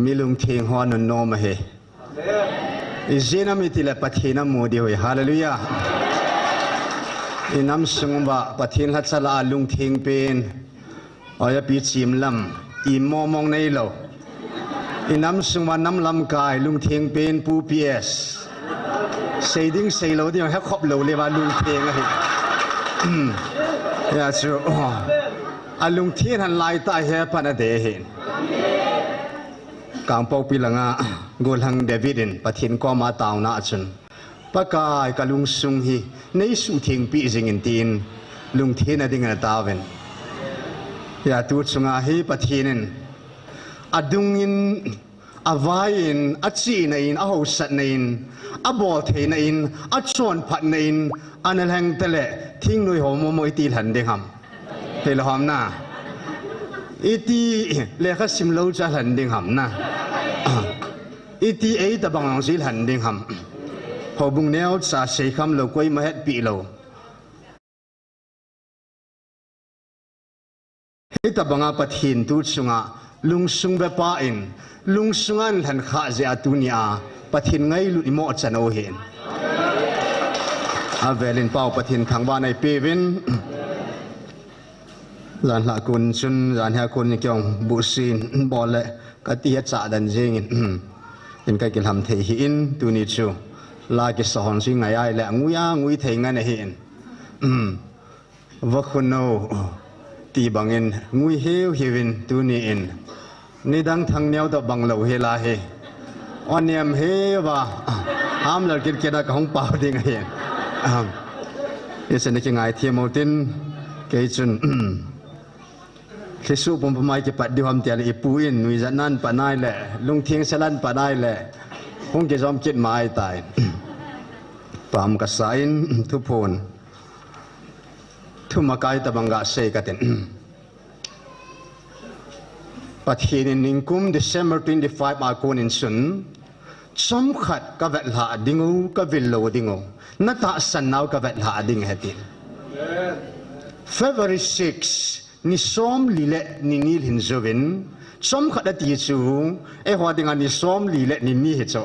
มิลุงเทียงหัวนนโนมาเฮอิเจนามิติเลปะทีนามูดีเฮฮาเลลูยาอิน้ำสงบะปะทีนฮัตสลาลุงเทียงเป็นอายปีจิมลำอิมมองในโลอิน้ำสงบะน้ำลำกายลุงเทียงเป็นปูพีเอสเซดิ้งเซโลที่มันให้ครบโลเลยว่าลุงเทียงอะอย่าชัวอาลุงเทียนหันไล่ตาเฮปันเดเห็นกางปอกปีหลังกุลังเดวิดินปะทินก็มาตาวนาจุนปะกายกลุงซุงฮีในสุทิงปีจิงินตีนลุงเทียนดิ่งตาเวนอย่าตูดสุงาฮีปะทินินอดุงินอวายินอจีนัยนอหูสัตนัยนอบอลเทนัยนอชวนพัดนัยนอันนั้นแห่งทะเลทิ้งหน่วยหัวมวยตีหันเด้งหำเฮลหอมนะอีตีเลี้ยงสิมโลจะหันเด้งหำนะอีตีไอ้ตะบังสิหันเด้งหำพอบุงเนี้ยจะใช้คำโลกวยมาเฮ็ดปีโลเฮตะบังอาปะทินตูดสุงาลุงซุงเบป้าอินลุงซุงันหันข้าเจ้าตุนีอาปะทินไงลุอิโมจันโอเห็นอาเวลินเป้าปะทินทางบ้านในเปวินหลานละคุณชุนหลานเฮคุณยังเกี่ยวบุษินบอลเละกะตีเหจ่าดันเจงินเป็นการกินทำเทียนตุนิจูลากิสอนซิงไงไอเละงุยงุยเทงันเห็นวัคโนตีบังอินงุยเฮวเฮวินตุนีอินนี่ดังทางเนียวตะบังเหลาเฮลาเฮอันเนียมเฮวะหามหลักกิจการของป่าดิ่งเห็นยี่สิบนี่ไงเทียมเอาตินเกจุนที่สู้ผมไม่เก็บปัดดิวามเตียร์อีปูอินวิจานันปนายแหละลุงเทียงสลันปนายแหละคงจะจอมคิดมาไอ้ตายปามกษัยทุพนทุมากายตะบังกาเสกตินปัจจุบันนิคุม December 25 มาโกนินสุนสมขัดกับเวลาดิ่งกับวิลโลดิ่งนัตสันนาวกับเวลาดิ่งเหติน February 6นิสอมลีเล่นินิลหินโจวินสมขัดตีจูหัวดิ่งอันนิสอมลีเล่นินิเหจ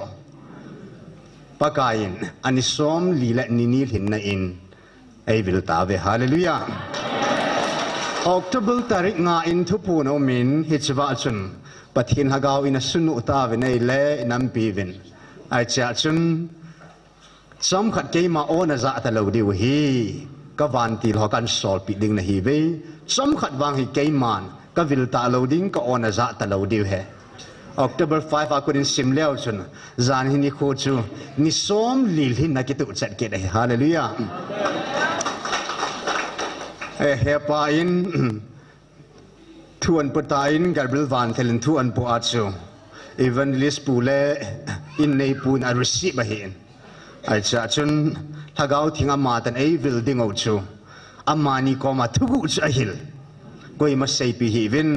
ปากายินอันนิสอมลีเล่นินิลหินนัยนไอวิลตาเวฮาเลลูยาOctober ตาริกงาอินทุพูนอมินฮิจวาจุนปะทินฮากาวอินสุนุตาเวนัยเล่นัมปีวินไอเจ้าจุนสมขัดเกยมาโอนาจะตะลาวดิวฮีก็วันที่เรากันสอบปิดดิ่งนะฮีเวสมขัดวางฮีเกยมันก็วิลตาลาวดิ่งก็โอนาจะตะลาวดิวเฮ October 5อากุดินซิมเลวจุนจานฮินิโคจูนิสอมลิลหินนักกิตุจัดเกดฮาเลลูยาเฮปาอินทวนปตาอินกับบิลวันเทลินทวนปูอาจูอีวันลิสปูเล่อินในปูนอาริสิบะเห็นไอจ้าจุนถ้าเขาทิ้งอามาตันไอวิลดิ้งเอาจูอามานี่ก็มาทุกุจะหิลก็ยังมาใส่ปีหิวิน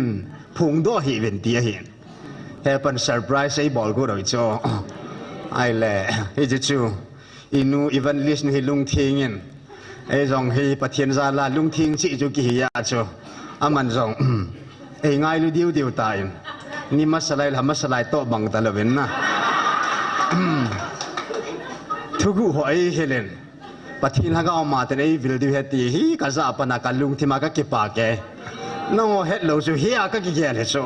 พุงด้หิวินตีเห็นเฮปันเซอร์ไพรส์ไอบอลกูเราจ้าไอเล่เฮจิจูอินูอีวันลิสนูฮิลุงทิ้งยินไอ้จงให้ปะเทียนซาลาลุงทิ้งสิจุกี่ยาจูอามันจงไอ้ง่ายลุเดียวตายนี่มาสลายทำมาสลายโตบังตะลเวนนะทุกหัวไอ้เฮเลนปะเทียนฮักเอามาแต่ไอ้วิลดิวเฮตีฮีกะซาปนักลุงที่มาก็เก็บปากแกน้องเฮดเราจูเฮียก็กี่แก่เลยจู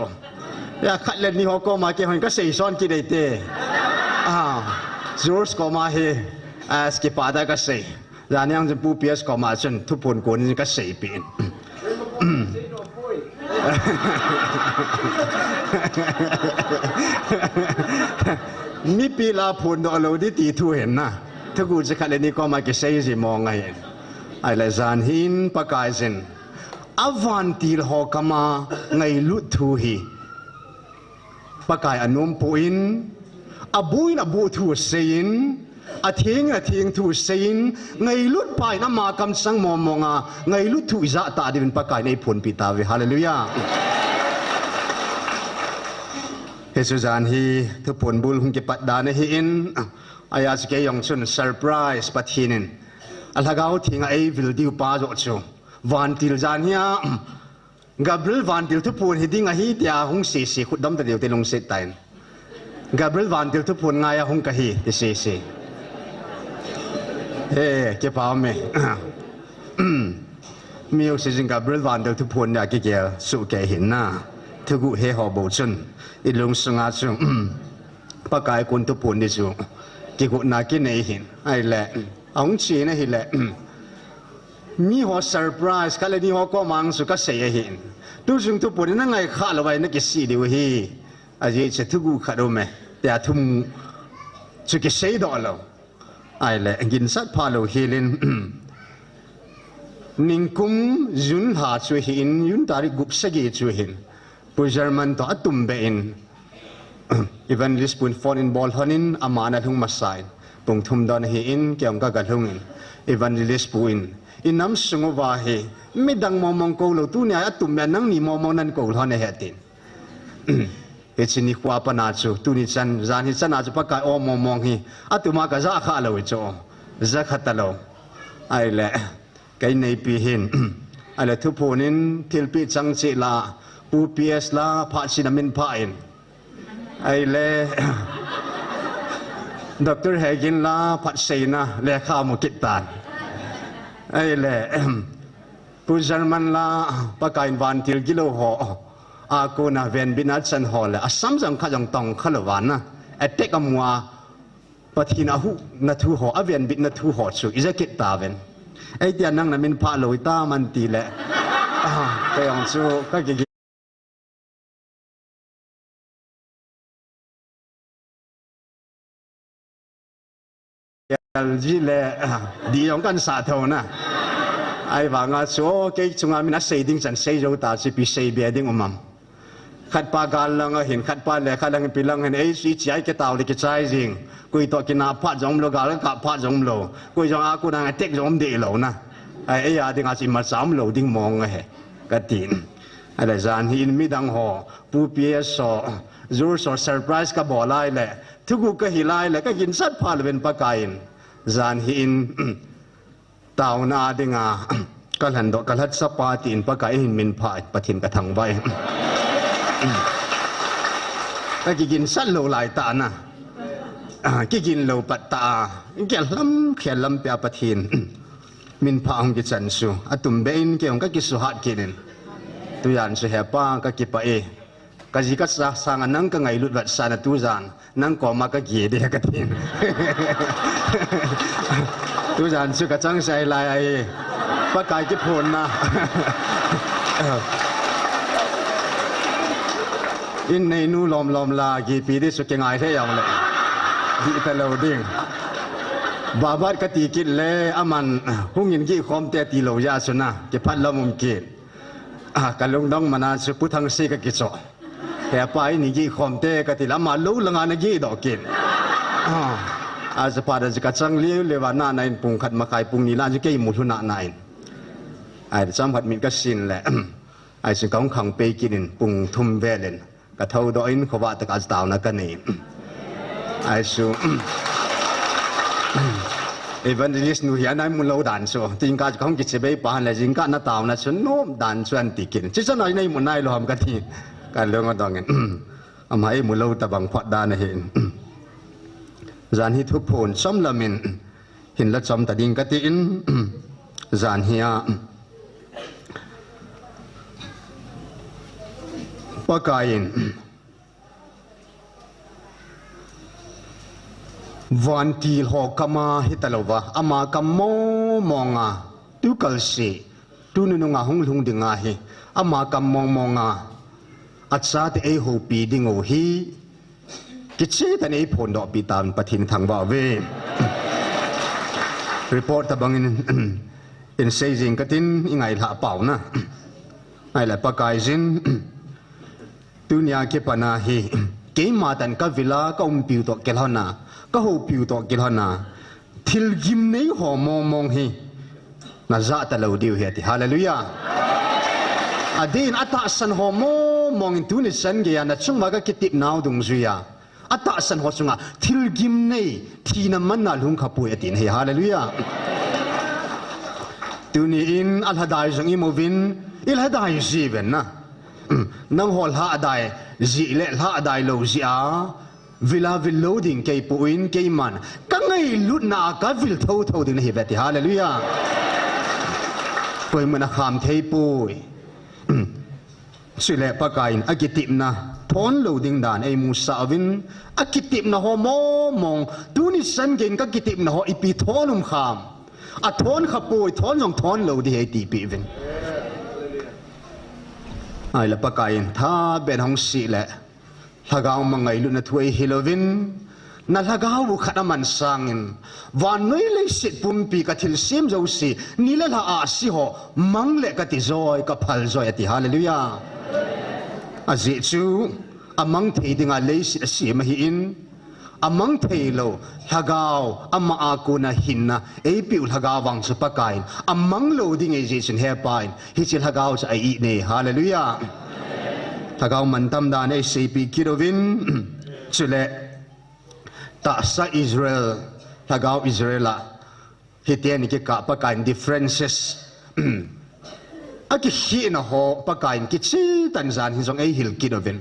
อยากขัดเล่นนี่เขาก็มาเก็บมันก็เสียซ้อนกี่ได้เต้จูสก็มาเฮสกิปาได้ก็เสียร้านยังจะปูเปียสก็มาจนทุกคนคนนี้ก็เสียเป็นมีปีลาพูนดอลลูดิตีทูเห็นนะถ้ากูจะขัดนี่ก็มาเกษตรสิมองไงไอ้เลจานหินปากายสินอวันตีลหอกมาไงลุทูฮีปากายอนุมปูอินอบุยนอบุทูเสียนอาทิงทูเสียนไงลุดไปน้ำมากำสังมองมองไงลุดทูจะตาดินปากายในผลปิตาวิฮาเลลูยาเฮซูจานฮีทุกผลบุญหุงเก็บปัดดานฮีอินอายาสเกยองชุนเซอร์ไพรส์ปัดฮีนินอัลฮะกาวทิ้งไอวิลดิวปาโจจูวันติลจานฮี Gabriel van til tu pun hiding a hi tia hung si khut dam ta deu te long set tain Gabriel van til tu pun ngai a hung ka hi te si ke pa me miu si jing Gabriel van til tu pun ya ke su ke hin na tu gu he ho bo chun I lung sunga chu pa kai kun tu pun ni chu ki gu na ki nei hin ai le ong chi na hi leมีหัวเซอร์ไพรส์กันเลยนี่หัวก็มังสุก็เสียหินดูจึงทุกคนนั่งไงข้าเราไว้นักกิจดีวะฮีอาจจะทุกข์ขัดรู้ไหมแต่ทุ่มสุกิเสียดอลเราไอ้แหละกินสัตว์พาเราเฮลินนิงคุมยุนหาช่วยหินยุนตาริกุบสกีช่วยหินผู้เยอรมันต่อตุ่มเบนอีเวนลิสปุ่นฟอนอินบอลฮันินอามานะทุ่งมาใส่ปุ่งทุ่มดอนหินเกี่ยวกับกระทุ่งอีเวนลิสปุ่นอินน้ำสงบว่าเฮไม่ดังมองกูเราตู้เนี่ยตุ่มแม่นั่งนี่มองนั่นกูเขาในเหตุเอชินิควาปนาจูตู้นี่จันจานที่จันอาจจะพักกายอมองฮีตุ่มากระซ่าข้าเราอีจ้าจะขัดตลอดไอ้แหละไกในปีหินไอ้แหละทุกผู้นินทิลปีจังจิลาปูเปียสลาพาชินามินพาอินไอ้แหละดร.เฮกินลาพัดเซนะเลขามุกิตานไอ้แหละผู้เยอรมันละปากอินวันทิลกิโลหออากูน่ะเวนบินัดสันหอเลยอาสัมจังข้าจังตองข้าละวันนะไอ้เต็กมัวปะทีน่ะหูนัทูหออาเวนบินัทูหอสุอิจะกิตตาเวนไอ้เดียนั่งน่ะมินพาลอยตามันตีแหละก็ยังสู้ก็กิจีเล่ดีอย่างกันสาธุนะไอ้ว่างาชัวเกี่ยงงานมินัสเซดิ้งจันเซโจตาสิปีเซเบียดิ้งมัมขัดปากาลังเห็นขัดปาเล่ขัดลังปีลังเห็นไอ้สิใจก็ตาวเลยก็ใจจริงกุยตัวกินอาพัดจอมโลกาลกับพัดจอมโลกุยจงอากูนางเต็กจอมเดโลนะไอ้ยาดิ้งอาสิมาสามโลดิ้งมองไงกตินไอ้จานหินมีดังหอปูเปียสอจูร์สอเซอร์ไพรส์กับบ่อไล่แหละทุกกูก็หิไล่แหละก็กินสัตว์พาลเป็นปากอินจานหินตาวนาดิงากัลหันดอกกัลหัดสปาตินปากอินมินพายปะทินกระทังไว้ก็กินสัตว์โลหลายตานะกินโลปัตตาแก่ลำเขียนลำเปียปะทินมินพาองกิจันสูอตุมเบนเกี่ยงก็กิสุหัดกินตุยันสุเฮป้าก็กิปะเอก็จิกัสสางนั่งก็ไงลุดวัดสานตุจานนั่งก็มาก็เกียดีกทินตุจานสุกจังใส่ลายปากกายกิพลนะอินในนู้ลอมลากี่ปีที่สุดยังไงเท่ยังเลยดีแต่เราดิ้งบาบัดกติกินเลยอามันหุ่งยินกี่คอมเตตีโลยาสุนะกี่พัดละมุมกินกันลงดองมานาสุพุทังซีกกิจแต่ไปนี่กี่คอมเตกติละมาลู่ละงานกี่ดอกกินอาจจะพาดจะกัดจังเลี้ยวเลวานาในปุ่งขัดมาขายปุ่งนี้ล้านจะเกี่ยมุทุนาในไอ้จำผัดมินก็สินแหละไอ้สิ่งของขังไปกินปุ่งทุ่มเวเลนกระเท่าดอยน์ขวาตะกัดตาวนักกันนี่ไอ้สูเอวันเดลิสนูเฮียนายมุลเอาดันสูจริงการของกิจเบย์ปานเลยจริงการนัดตาวนัดชนโน้มดันชวนติกินจิตใจในมุนนายรวมกันที่การเรื่องก็ต้องเงินอามาไอ้มุลเอาตะบังพอดานเห็นจานฮิทุกผลซ้ำละมินเห็นละจำตะดิงกตินจานเฮียปากายินวันที่หอกมาฮิตลวะอามากำมองตุกัลซีตุนุงหงลุงดิงาฮีอามากำมองอัศาตเอโฮปีดิงโอฮีกิจเจตันเอพอนดอกปีตามปะทินทางว่าเวรีพอร์ตบังอินเซจิงกตินยังไงละเป่านะไอ้ละปากายจินตุนยาเก็บปนาฮีเกมมาตันก็วิลาก็ปิวตอกเกลฮนาก็หูปิวตอกเกลฮนาทิลกิมในหอมองฮีน่าจะตะเลวดิวเฮียติฮาเลลูยาอดีนอัตสันหอมองอินตุนิสันเกียนัดช่วงว่าก็คิดติดนาวดงซุยาอัตสันหอสุงะทิลกิมในที่น้ำมันน่าลุงขับปุยตินเฮียฮาเลลูยา tu ni in al hadai jong imovin il hadai ji ven na nang hol ha dai ji le ha dai lo ji a villa vil loading ke puin ke man ka ngai lut na ka vil tho tho ding hi veti hallelujah poi mana kham thei pui sile pakain akitip na thon loading dan ei musa vin akitip na ho mo mong tu ni san gen ka kitip na ho ipi thonum kham a thon khapoi thon jong thon lo di hei ti pi vin ai la pakain tha ben hong si le lagaw mangai lu na thuai hilovin na lagaw khadaman sangin wan noi le sit pumpi ka thil sim zo si nila la a si ho mangle ka ti zoi ka phal zoi ati hallelujah azi chu amang thei dinga le si ma hi in amang thei lo lagaw amma aku na hinna ei piu lagawang su pakain amang lo ding ei jin he pain hi chi lagaw cha ai ne hallelujah lagaw man tam dan ei sei pi kirovin chule ta sa Israel lagaw Israela hitian ki ka pakain differences aki hi na ho pakain ki chi tanzan hi jong ei hil kirovin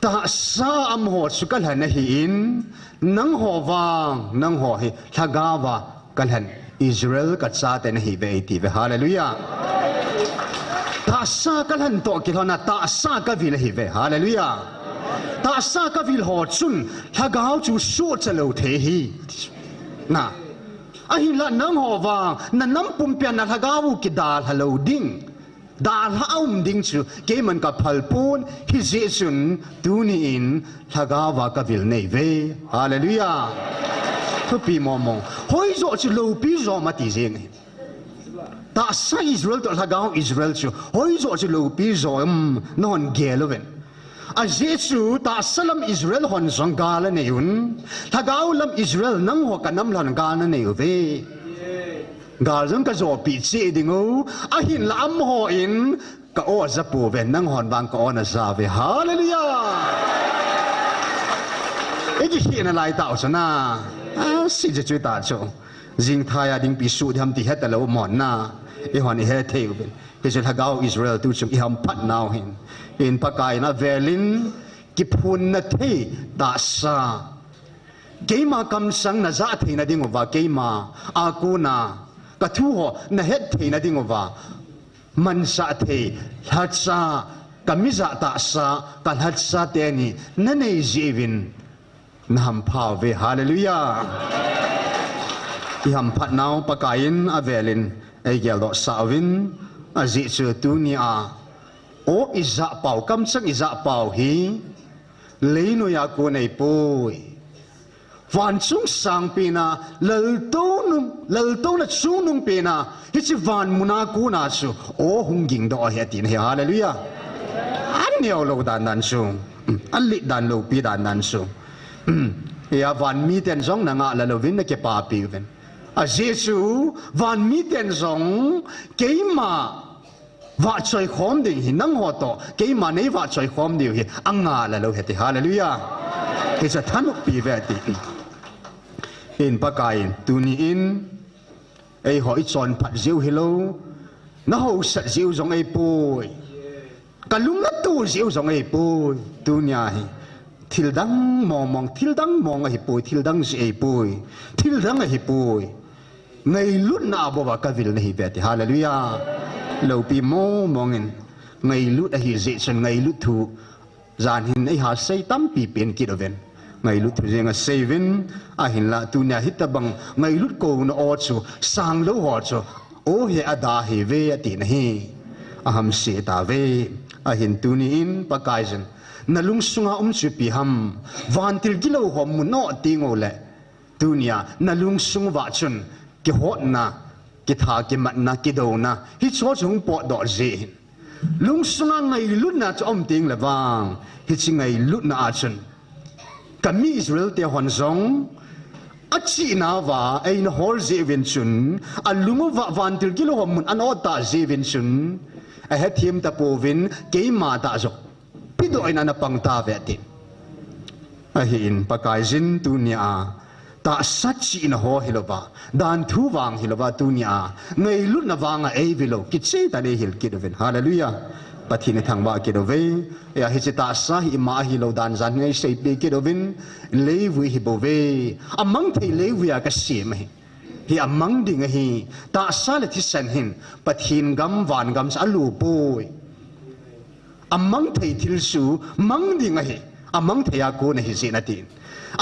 ta sa am ho sukal han hi in nang ho wang nang ho hi lagawa kalhan Israel ka cha te na hi ve ti ve hallelujah ta sa kalhan to ki hona ta sa ka vil hi ve hallelujah ta sa ka vil ho chun lagaw chu so chalo the hi na ahi la nang ho wang na nam pum pya na lagaw ki dal halo ding dal haum ding chu ke man ka phalpun hi je chun tu ni in lagawa ka vil nei ve hallelujah to pi mo mo hoi zo chu lo pi zo ma ti jeng ta sa Israel to lagaw Israel chu hoi zo chu lo pi zo non geloven a je chu ta salam Israel hon zong gala ne yun lagaw lam Israel nang ho kanam lan gala ne ve gal jong ka zo pi chi dingo a hin lam ho in ka o za pu ven nang hon bang ka ona za ve hallelujah e gi hi na lai tao sana a si je chui ta cho jing thaya ding pi su dham ti het ta lo mon na e hon he theu ben he je lagaw Israel tu chung i ham phat naw hin in pakai na velin ki phun na the ta sa keima kam sang na za the na ding wa keima akuna ka thu ho na het the na ding wa man sa the hat sa kamiza ta sa ka hat sa te ni na nei jevin na ham pha ve hallelujah i ham phat naw pakain avelin ai gel do sawin azi chu tu ni a o iza pau kam sang iza pau hi leino ya ko nei poi van chung sang pina lal to na chung nung pina hi chi van muna ku na chu o hunging do he tin he hallelujah an neo lo dan nan chu an li dan lo pi dan nan chu ya van mi ten zong na nga la lo vin na ke pa pi ven a jesu van mi ten zong keima va choi khom ding hi nang ho to keima nei va choi khom diu hi anga la lo he ti hallelujah ke sa thanu pi ve ti in pakai tu ni in ei hoi chon phat jiu hello na ho sat jiu zong ei poi kalum na tu jiu zong ei poi tu nya hi thil dang mong hi poi thil dang si ei poi thil dang hi poi ngai lut na bo ba ka vil nei ve ti hallelujah lo pi mo mongin ngai lut a hi je chen ngai lut thu zan hin ei ha sei tam pi pen ki do ven ngai lut thu jenga seven a hin la tu nya hit bang ngai lut ko na o chu sang lo ho chu o he ada he ve ati na hi aham se ta ve a hin tu ni in pakai jen na lung sunga chu pi ham van til kilo ho mu no tingo le tu nya na lung sung wa chun ki hot na ki tha ki mat na ki do na hi cho chung po do je lung sunga ngai lut na chom ting le wang hi chi ngai lut na a chun kami Israel te hon zong achi na wa ai na hol je ven chun alungo wa van til kilo hom mun an o ta je ven chun a he thim ta po vin ke ma ta zo pido ina na pang ta ve ti a hi in pakai jin tu nia ta sát chỉ na ho hilova dan thu wang hilova tunia ngay lut na wanga ei vilo kitse ta de hil kidoven hallelujah pathine thangba kidove ya hi ta sa hi ma hi lo dan zan ngai sei pe kidovin lewi hi bove amang thei lewi ka sim hi amang ding hi ta sa le thi san hin pathin gam wan gam sa lu poi amang thei thil su mang ding hi amang theya ko na hi zinatin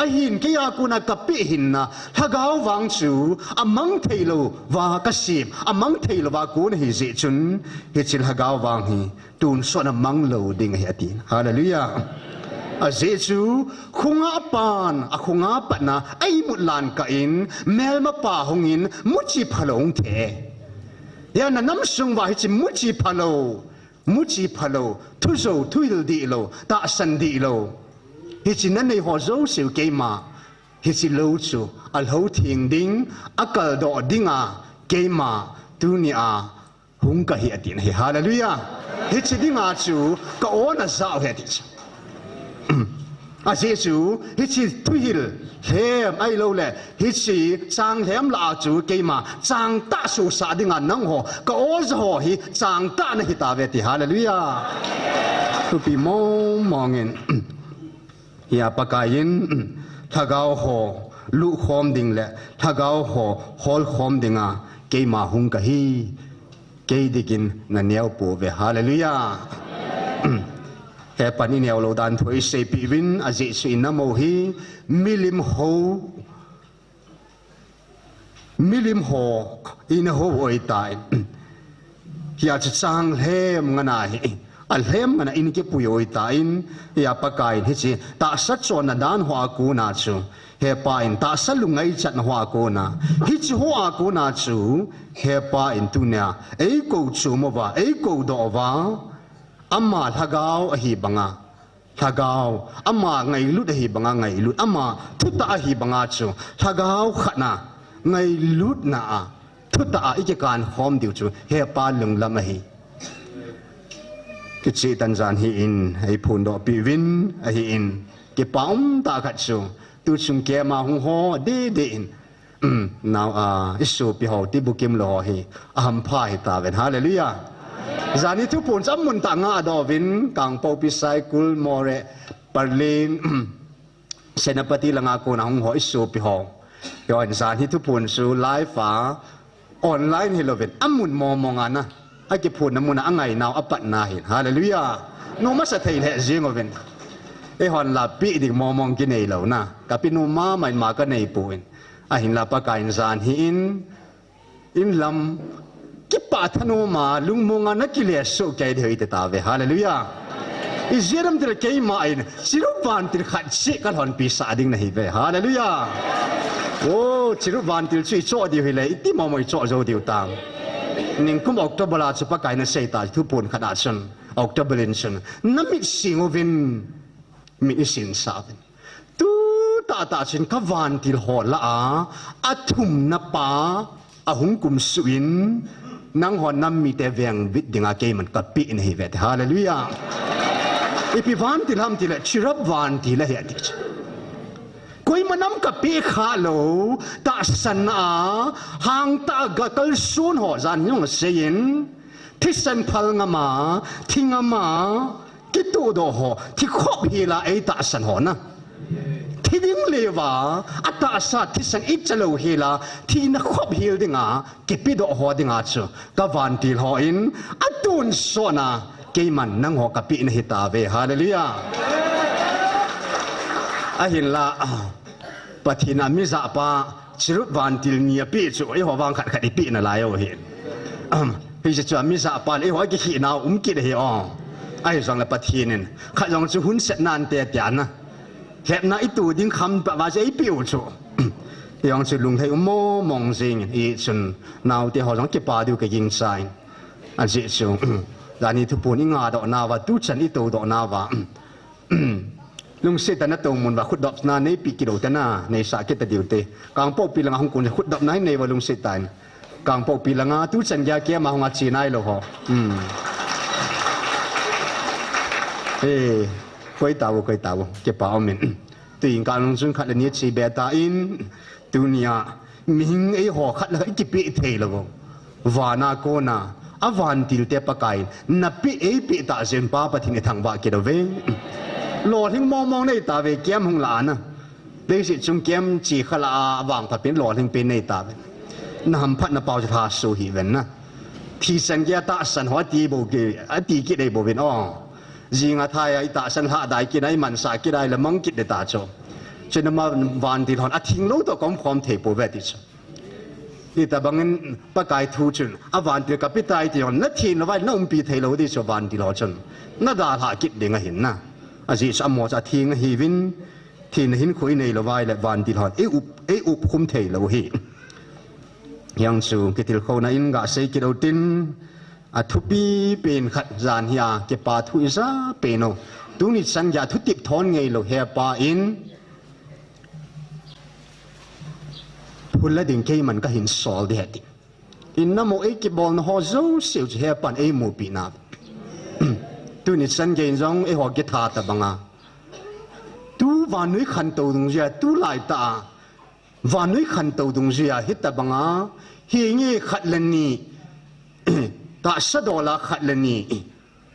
ahin kaya ko na kapihin na hagaw wang chu amang thailo wa kasim amang thailo wa ko na hi zi chun hi chil hagaw wang hi tun so na manglo ding hi atin hallelujah a zi chu khunga pan a khunga patna ai mutlan ka in mel ma pa hongin muchi phalong the ya na nam sung wa hi chi muchi phalo thu zo thuil di lo ta san di lo hi chi nan nei ho zo siu ke ma hi chi lo chu al ho thing ding akal do dinga ke ma tu ni a hung ka hi atin hi hallelujah hi chi dinga chu ka ona za he ti a jesu hi chi tu hil hem ai lo le hi chi chang hem la chu ke ma chang ta su sa dinga nang ho ka o zo ho hi chang ta na hi ta ve ti hallelujah tu pi mo mongin ya pakayin thagao ho lu khom ding le thagao ho hol khom dinga ke ma hung ka hi ke dikin na neo po ve hallelujah he pani neo lo dan thoi se pi win aji su in mo hi milim ho in ho oi tai ya chang hem ngana hi alhem mana in ke puyoi ta in ya pakai hi chi ta sa chon na dan hwa ku na chu he pa in ta sa lungai chat na hwa ku na hi chi hwa ku na chu he pa in tu nya ei ko chu mo wa ei ko do wa amma thagao a hi banga thagao amma ngai lut a hi banga ngai lut amma thuta a hi banga chu thagao khana ngai lut na a thuta a ike kan hom diu chu he pa lung lam a hi cái chuyện tan gian hi in hay phun đó bị vin hi in cái bóng ta khát su tu sung kia mà hung ho đi in nào isu bị hậu ti bukim lo hi phai ta ven hallelujah zani tu phun chăm mun ta nga do vin kang po pi cycle more Berlin senapati langa ko na hung ho isu bị hậu rồi zani tu phun su live online hi lo ven amun mo ngana ai cái phun namun ang ngày nào apat na hin hallelujah no mas thei le jing oven e hon la pi dik mong ki nei lo na ka pi no ma mai ma ka nei puin a hin la pa ka in zan hi in lam ki pa thano ma lung monga na ki le so kai dhei te ta ve hallelujah i jeram dir ke ma in siru ban tir khat se ka hon pi sa ding na hi ve hallelujah o siru ban tir chui cho di hi le ti mo moi cho zo diu tang ning kum October la chu pakai na sei ta thu pun khada chun October in chun namit singovin mi isin sabin tu ta chin ka van til ho la athum na pa ahung kum suin nang hon nam mi te veng bit dinga ke man ka pi in hi vet hallelujah ipi van til ham til chirap van til he ti koi manam ka pe kha lo ta san hang ta ga kal sun ho zan yong sein thi san phal nga ma thinga ma ki tu do ho thi khop hi la ai ta san ho na thi ding le wa ata sa thi san ik chalo hi la thi na khop hil dinga ki pi do ho dinga chu ka van til ho in atun so na ke man nang ho ka pi na hi ta ve hallelujah ahin la pathina mi za pa chiru van til nia pi chu ai ho wang khat khat pi na la yo hin hi chu mi za pa ai ho ki hi na ki de hi ai zong la pathinin kha zong chu hun set nan te tian na hep na i tu ding kham pa wa ai piu chu yong chu lung thai mo mong sing i chun naw te ho zong ki pa du ke yin sai a ji chu dani thu pun i nga do na wa tu chan i tu do na wa lung se ta na to mun ba khut dop na nei pi ki do ta na nei sa ke ta diu te kang po pi langa hong kun khut dop nai nei wa lung se tan kang po pi langa tu chan ya ke ma hong a chi nai lo ho koi ta wo ke pa min tuyên cả nông dân khát là nhiệt chỉ bé ta in dunia mình ấy họ khát là cái kịp bị thế là vô và na cô na avan til te pakai na pi ấy bị ta xem pa pa thìn thằng vợ kia đâu về lò thinh mong này ta về kiếm hung lạ na đây sự chung kiếm chỉ khá là vàng phát biến lò thinh bên này ta về nằm phát na bao cho ta số hi về na thì sinh ra ta sinh hóa ti bộ kia đây bộ bên gì ngã thay ai ta sinh hạ đại kia này mình sai kia đây là mong kia để ta cho nên mà van thì hòn thình lâu tôi cũng không thể bộ về đi cho đi ta bằng bắt cái thu chân van thì cái bít tai thì hòn nó thình nó vậy nó bị thấy lâu đi cho van thì lo chân nó đã hạ kia để ngay hiện na gì sao màจะทิ้งหิวินทิ้งหินคุยในละvậy là van thì hòn ấy up không thể lâu hi yang su cáitil khâu này ngã xây cái đầu tiên thu pi bên khát giàn hiya cái pa thu ra bên nó tu nít sang ya thu tiếp thon ngay lo he pa in phun là đình cái mình cái hình sol đi hết in nó mỗi cái ball nó ho dấu siêu chỉ he pan ấy mua bị nạp tu nít sang cái giống ấy họ cái thà ta bằng à tu và núi khăn tàu đồng gì tu lại ta và núi khăn tàu đồng gì hít ta bằng à hiện như khát lần ní ta sẽ đổ là khát lần ní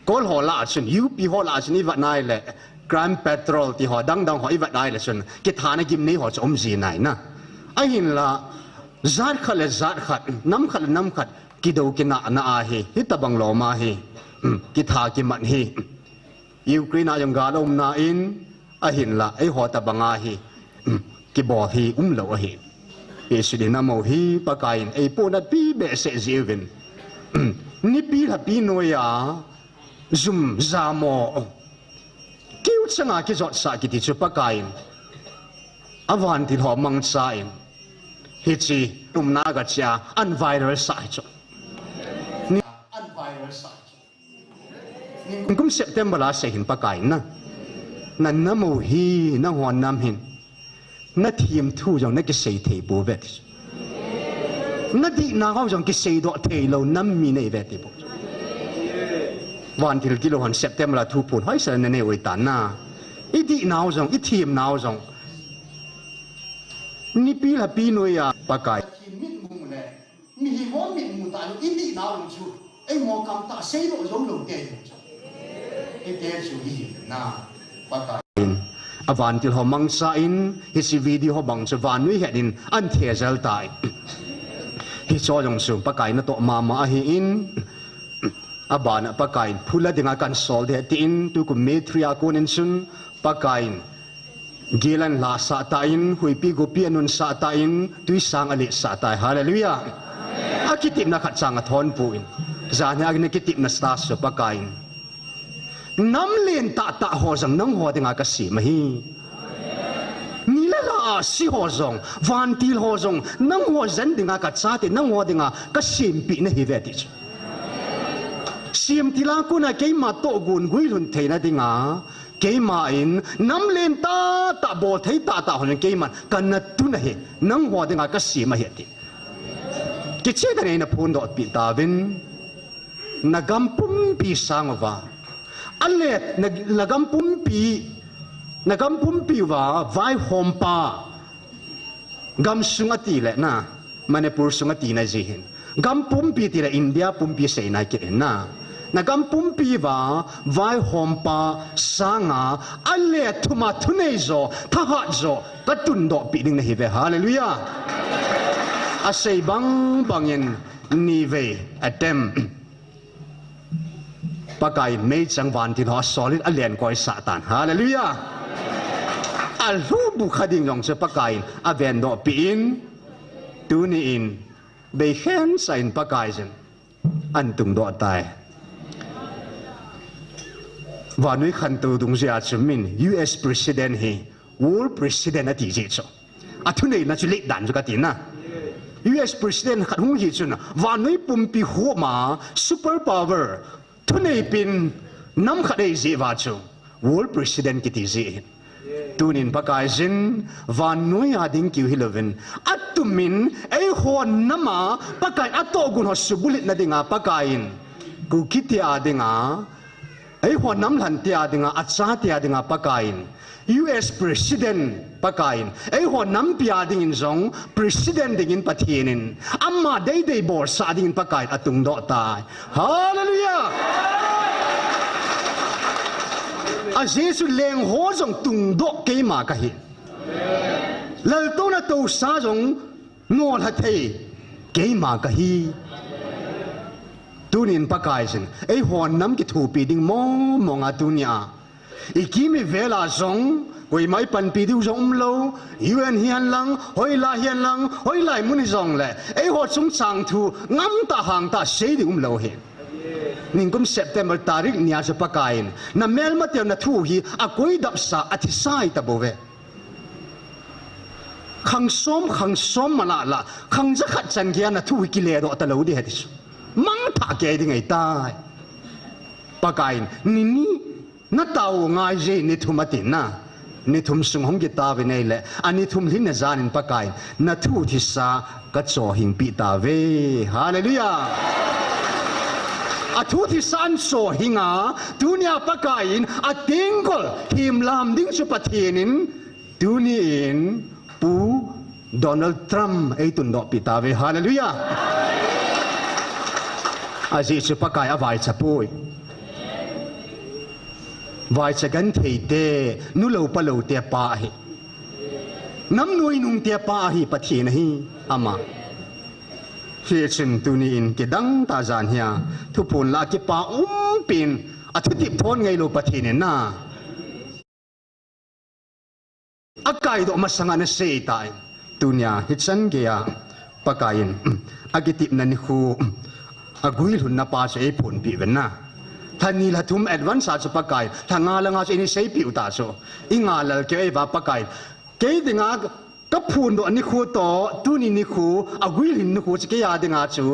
có họ là chuyện UP họ là chuyện như vậy này là Grand Petrol thì họ đang họ như vậy này là chuyện cái thà này kim này họ chôm gì này na anh hình là zat khát là zat khát năm khát là năm khát cái đầu cái na hi hít ta bằng lò ma hi cái thà cái mặt hi Ukraine yang gà đông na in anh hình là ấy họ ta bằng hi cái bò hi lâu hi Yesude namo hi pakain ei pona pi be se zevin ni pi la pi noya zum zamo kiu changa ki zot sa ki ti chu pakain avan ti ho mang sain hi chi na ga cha an virus sa chu ni an virus sa chu kum September la se hin pakain na namo hi na hon nam hin nó thiêm thu rằng nó cái xây thể bố về nó đi nào rằng cái xây độ thể lâu năm mi này về thì bốวันที่กิโลหัน September ละทุกคนให้เสนอในวันนั้นนะอีดีnào rằngอีทีมnào rằngนี่ปีละปีหน่วยอะปากายมิดมุงเลยมีหัวมิดมุงตายอีดีnào rằngชูไอ้หมอกำตาเสียđộ giống đầu tiênไอ้เตี้ยชูอีนะปากายavan til ho mangsa in hi si video ho bang chawan nui hedin an the zal tai hi cho jong su pakai na to mama hi in abana pakai phula dinga kan sol de tin tu ku metria konin sun pakai gilan la sa ta in hui pi go pi anun sa ta in tui sang ali sa ta hallelujah akitip na khat changa thon pu in zanya agni kitip na sta so pakai nắm lên ta họ rằng nắm họ thì ngài cái gì mà hi, ni là si họ rằng van til họ rằng nắm họ dẫn thì ngài cái cha thì nắm họ thì ngài cái xiêm bị nó hi về đi, xiêm thì là cô này cái mà tổ gun quỷ luôn thấy nó thì ngài cái mà in nắm lên ta bỏ thấy ta họ rằng cái mà cần nó tu này nắm họ thì ngài cái gì mà hi đi, cái chuyện này nó phun đọt bị ta vin, nó gam pum bị sang vào alle nagam pumpi wa vai hompa gam sungati le na Manipur sungati na jihin gam pumpi ti la India pumpi sei na ke na nagam pumpi wa vai hompa sanga alle thuma thunei zo thaha zo tatun do pi ding na hi ve hallelujah asei bangin ni ve atem pakai mei chang van tin ho solid alian koi satan hallelujah alhu bu khading jong se pakai aven do pin tu ni in be khen sain pakai jen an tung do tai và nuôi khăn từ đông gia chứng minh US president hi world president là tỷ gì cho à thứ này là chỉ lệ đàn cho cái tiền na US president khăn hung gì cho na và nuôi bùm pi hua mà super power thứ này pin năm khát đây gì vào cho world president cái tỷ gì tu nín pakai jin và nuôi ading kiu hilovin atumin ai hon nama pakai ato gun ho subulit na dinga pakain ku kiti adinga ai ho nam hlan tia dinga acha tia dinga pakain US president pakain ai ho nam pia ding in zong president ding in pathienin amma dei dei bor sa ding in pakain atung do tai hallelujah a jesu leng ho zong tung do ke ma ka hi lal to na to sa zong ngol ha thei ke ma ka hi tunin pakai sin ai hon nam ki thu pi ding mo nga tunia ikimi vela zong koi mai pan pi du zong lo UN hian lang hoi lai mun zong le ai ho chung chang thu ngam ta hang ta sei ding lo he ningkum September tarik nia sa pakain na mel matel na thu hi a koi dap sa athi sai ta bove khang som mala la khang za khat chan gia na thu ki le do ta lo di hetis mang tha ke di ngai tai pakain nini na tau ngai je ni thumatin na ni thum sung hong ki ta ve nei le ani thum lin na zan in pakain na thu thi sa ka cho hing pi ta ve hallelujah a thu thi san so hinga dunia pakain a tingkol him lam ding chu pathinin tunin pu Donald Trump ai tun do pi ta ve hallelujah a ji chu pakai a vai cha pui vai cha gan thei te nu lo pa lo te pa hi nam nuai nung te pa hi pathi na hi ama hi chin tu ni in ke dang ta jan hia thu pun la ki pa pin a thu tip thon ngai lo pathi ne na akai do masanga na sei tai tunya hi chan ge ya pakain agitip na ni khu agui hun na pa se phun pi ven na thani la thum advance sa pakai thanga la nga se ni sei pi uta so inga lal ke e va pakai ke dinga ka phun do ani khu to tu ni khu agui hin ni khu che ke ya dinga chu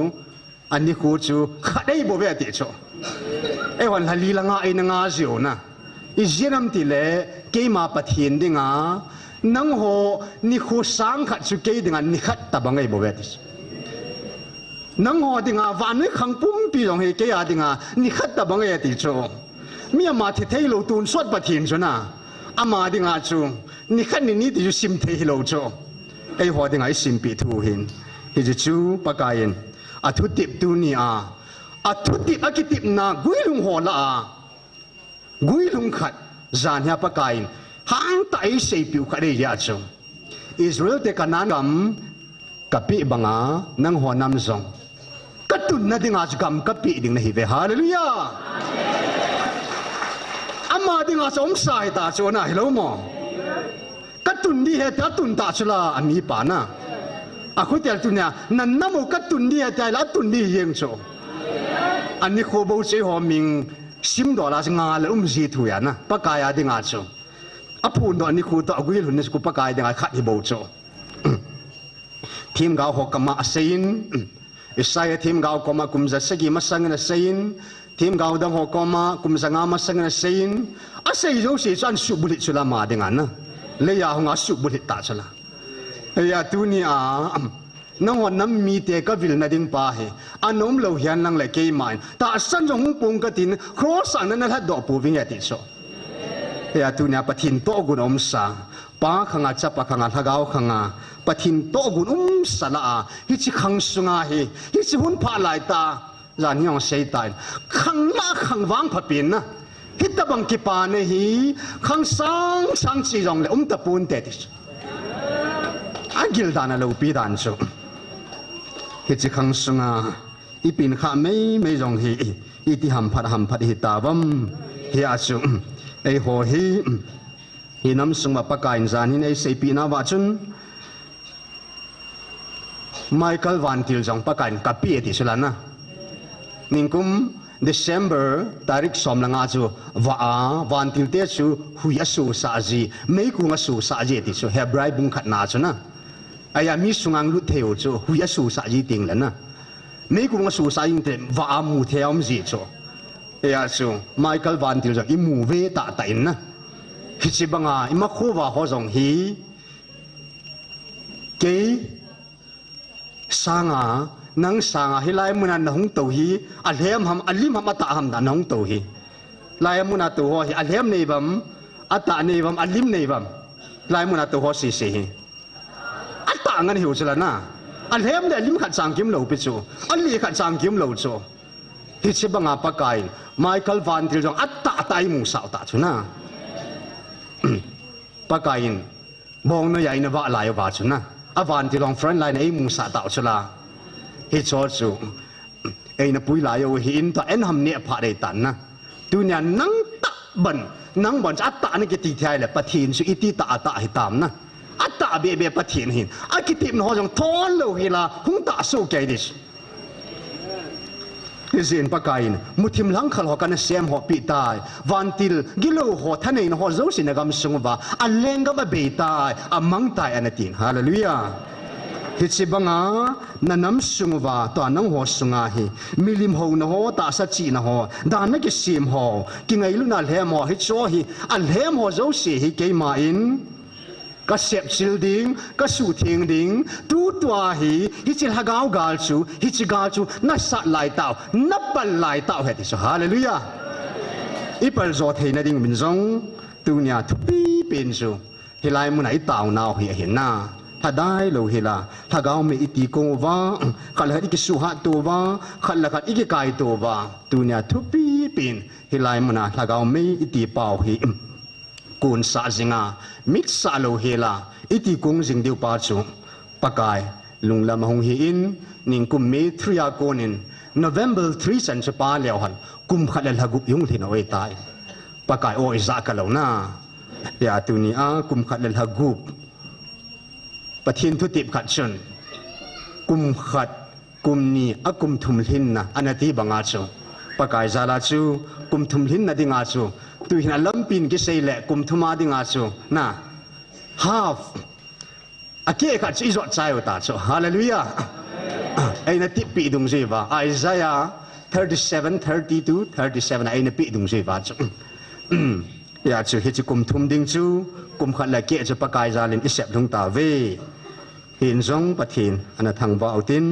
ani khu chu khadai bo ve ti cho e wan hali la nga e na nga zio na i jinam ti le ke ma pathin dinga nang ho ni khu sang khat chu ke dinga ni khat ta bangai bo ve ti nang ho dinga van ni khang pum pi rong he ke ya dinga ni khat ta bang e ti cho mi ma the thei lo tun sot pathin cho na ama dinga chu ni khat ni ti ju sim thei lo cho ai ho dinga i sim pi thu hin hi ju chu pakain a thu tip tu ni a thu tip a ki tip na gui lung ho la gui lung khat zan ya pakain hang tai sei pi kha re ya cho Israel te kanan gam kapi banga nang ho nam zong katun na dinga gam kapi ding na hi ve hallelujah ama dinga som sai ta cho na hello mo katun di he ta tun ta chula ami pa na a khu tel tu nya nan na mo katun di he ta la tun di yeng cho ani kho bo che ho ming sim do la nga la ji thu ya na pa ka ya dinga cho a phun do ani khu to agui hun ni ku pa ka dinga khat hi bo choทีมกาวหกกมาเซียนอิสราเอลทีมกาวกมากุมจะสกีมาสังนะเซียนทีมกาวดังหกกมากุมจะงามาสังนะเซียนอาศัยรู้สิจันสุบุริชุลามาdenganนะเลยยาหงาสุบุริตาชุลาเลยยาตุนีอาน้องวันน้ำมีเตะก็วิลนาดิ้งป้าเหอันน้องเราเห็นนังเลยเกยมันแต่สันจงปุ่งกตินครอสันนั้นละดอกปูวิ่งติดโซเลยยาตุนีอาปะทินโตกุนอมสาป้าขังอาจับป้าขังอาทากาวขังอาปะทินโตกุนสละฮิจิขังสุงาฮิจิหุ่นพาลายตาจานยองเสียตายขังละขังวางผัดเปลี่ยนนะฮิตบังกิปาเนฮีขังสังจีรองเลยตะปูนเตติสอันกิลดานะเราปีดานโซฮิจิขังสุงาอีปินข้าไม่รองฮีอีที่หัมพัดฮิตาวัมฮิอาซุไอโหฮีฮิน้ำสุงมาปะกายจานฮิไอเซปีนาวาจุนไมเคิลวันติลจงปะกันกับปีติสุลานะนิงคุมเดซ ember ตาริกสมลังอาจูวันติลเตจูหุยสูสาจีไม่กุงสูสาจีติจูเฮบรายบุงขัดนาจูนะไอ้ยามีสุงังลุเทวจูหุยสูสาจีติงแล้วนะไม่กุงสูสาจีเตมูเทอมจีจูไอ้ยาจูไมเคิลวันติลจงอิมูเวตาตินนะฮิจิบังอาอิมาคูวาฮอจงฮีเกsanga nang sanga hilai munan na hung to hi alhem ham alim ham ata ham da nang to hi lai muna tu ho hi alhem nei bam ata nei bam alim nei bam lai muna tu ho si si ata ngan hiu chela na alhem le lim khat chang kim lo pi chu ali khat chang kim lo chu hi chi banga pakai Michael Van Til jong ata tai mu sao ta chu na pakai mong no yai na wa lai wa chu na avan ti long front line ei mu sa ta chu la hi cho chu ei na pui lai yo hi in ta en ham ne pha dei tan na tu nya nang ta ban nang ban cha ta ni ki ti thai le pathin su iti ta ta hi tam na ata be be pathin hin a ki tim no jong thon lo hi la hung ta su ke dis izin pakain muthim lang khal ho kan sem ho pi tai vantil gilo ho thanein ho zo sinagam sungwa alenga ba be tai amang tai anatin hallelujah hichibanga nanam sungwa to anang ho sunga hi milim ho na ho ta sa chi na ho dan na ki sim ho ki ngai lu na lhem ho hi cho hi alhem ho zo si hi ke ma in ka sep sil ding ka su thing ding tu tua hi chil hagao gal chu hi chi gal chu na sa lai tao na pal lai tao he ti so hallelujah ipal zo theina ding min zong tu nya thu pi pen chu hi lai mun ai tao nao hi hin na tha dai lo hi la tha gao me iti ko wa khal ha ki su ha to wa khal la khat iki kai to wa tu nya thu pi pen hi lai mun a tha gao me iti pau hi kun sa zinga mix sa lo hela iti kung jing diu pa chu pakai lunglam hong hi in ning kum me thria konin November 3 san cha pa leo han kum khalal hagup yung thin oi tai pakai oi za ka lo na ya tu ni a kum khalal hagup pathin thu tip khat chun kum khat kum ni akum thum lhin na anati banga chu pakai zala chu kum thum lhin na dinga chu tu hin alampin ki sei le kum thuma dinga chu na half ake kha chi zo chai ta chu hallelujah ai na tip pi dung je wa Isaiah 37:32 37 ai na pi dung je wa chu ya chu hi chu kum thum ding chu kum khat la ke chu pakai zalin isep lung ta ve hin zong pathin ana thang wa autin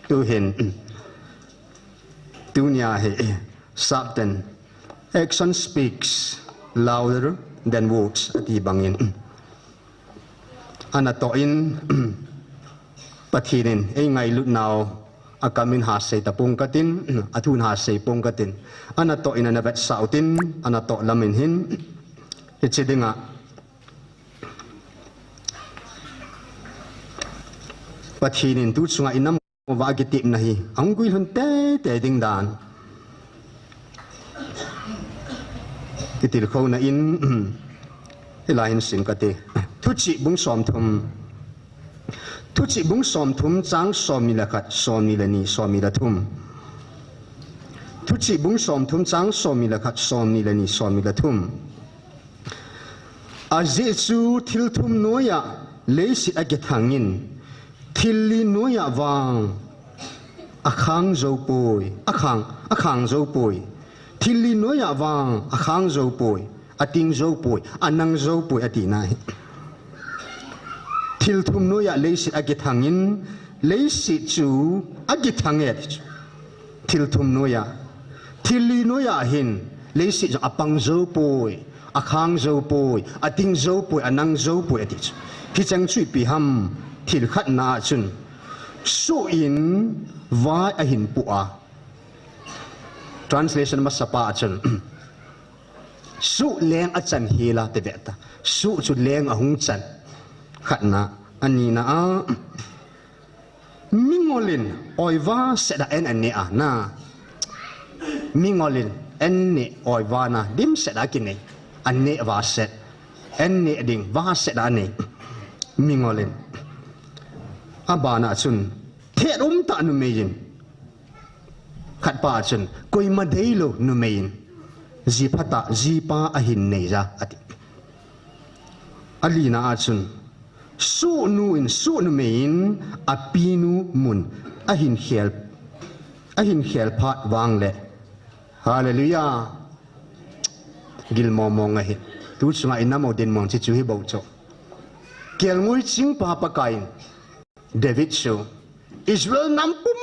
tu hin tu nya he sabten action speaks louder than words ati bangin ana to in pathinin ei ngai lut naw akamin ha sei tapung katin athun ha sei pong katin ana to in ana vet sautin ana to lamin hin hichidinga pathinin tu chunga inam wa gitip nahi angui hun te ding dan kitil kho na in hilahin sin kate thuchi bung som thum chang somi la khat somi la ni somi la thum thuchi bung som thum chang somi la khat somi la ni somi la thum a je chu thil thum noya leisi age thangin thilli noya wang akhang zo poi akhang zo poi thilli noya wang akhang zo poi ating zo poi anang zo poi ati nai thil thum noya leisi age thangin leisi chu age thanget thil thum noya thilli noya hin leisi jo apang zo poi akhang zo poi ating zo poi anang zo poi ati hi chang chui pi ham thil khat na chun su in vai a hin pu a translation masapa chun su leng a chan hila te beta su chu leng a hung chan khatna ani na a mingolin oiwa seda en ani a na mingolin enne oiwa na dim seda kine anne wa set enne ding wa seda ne mingolin abana chun therum ta nu meyin khat pa chun koi ma deilo nu meyin ji phata ji pa a hin nei ja ati alina a chun su nu meyin apinu mun a hin khel phat wang le hallelujah gil momong a hi tu chunga inamo den mong chi chu hi bo cho kel ngui ching pa pa kain David show Israel nam pum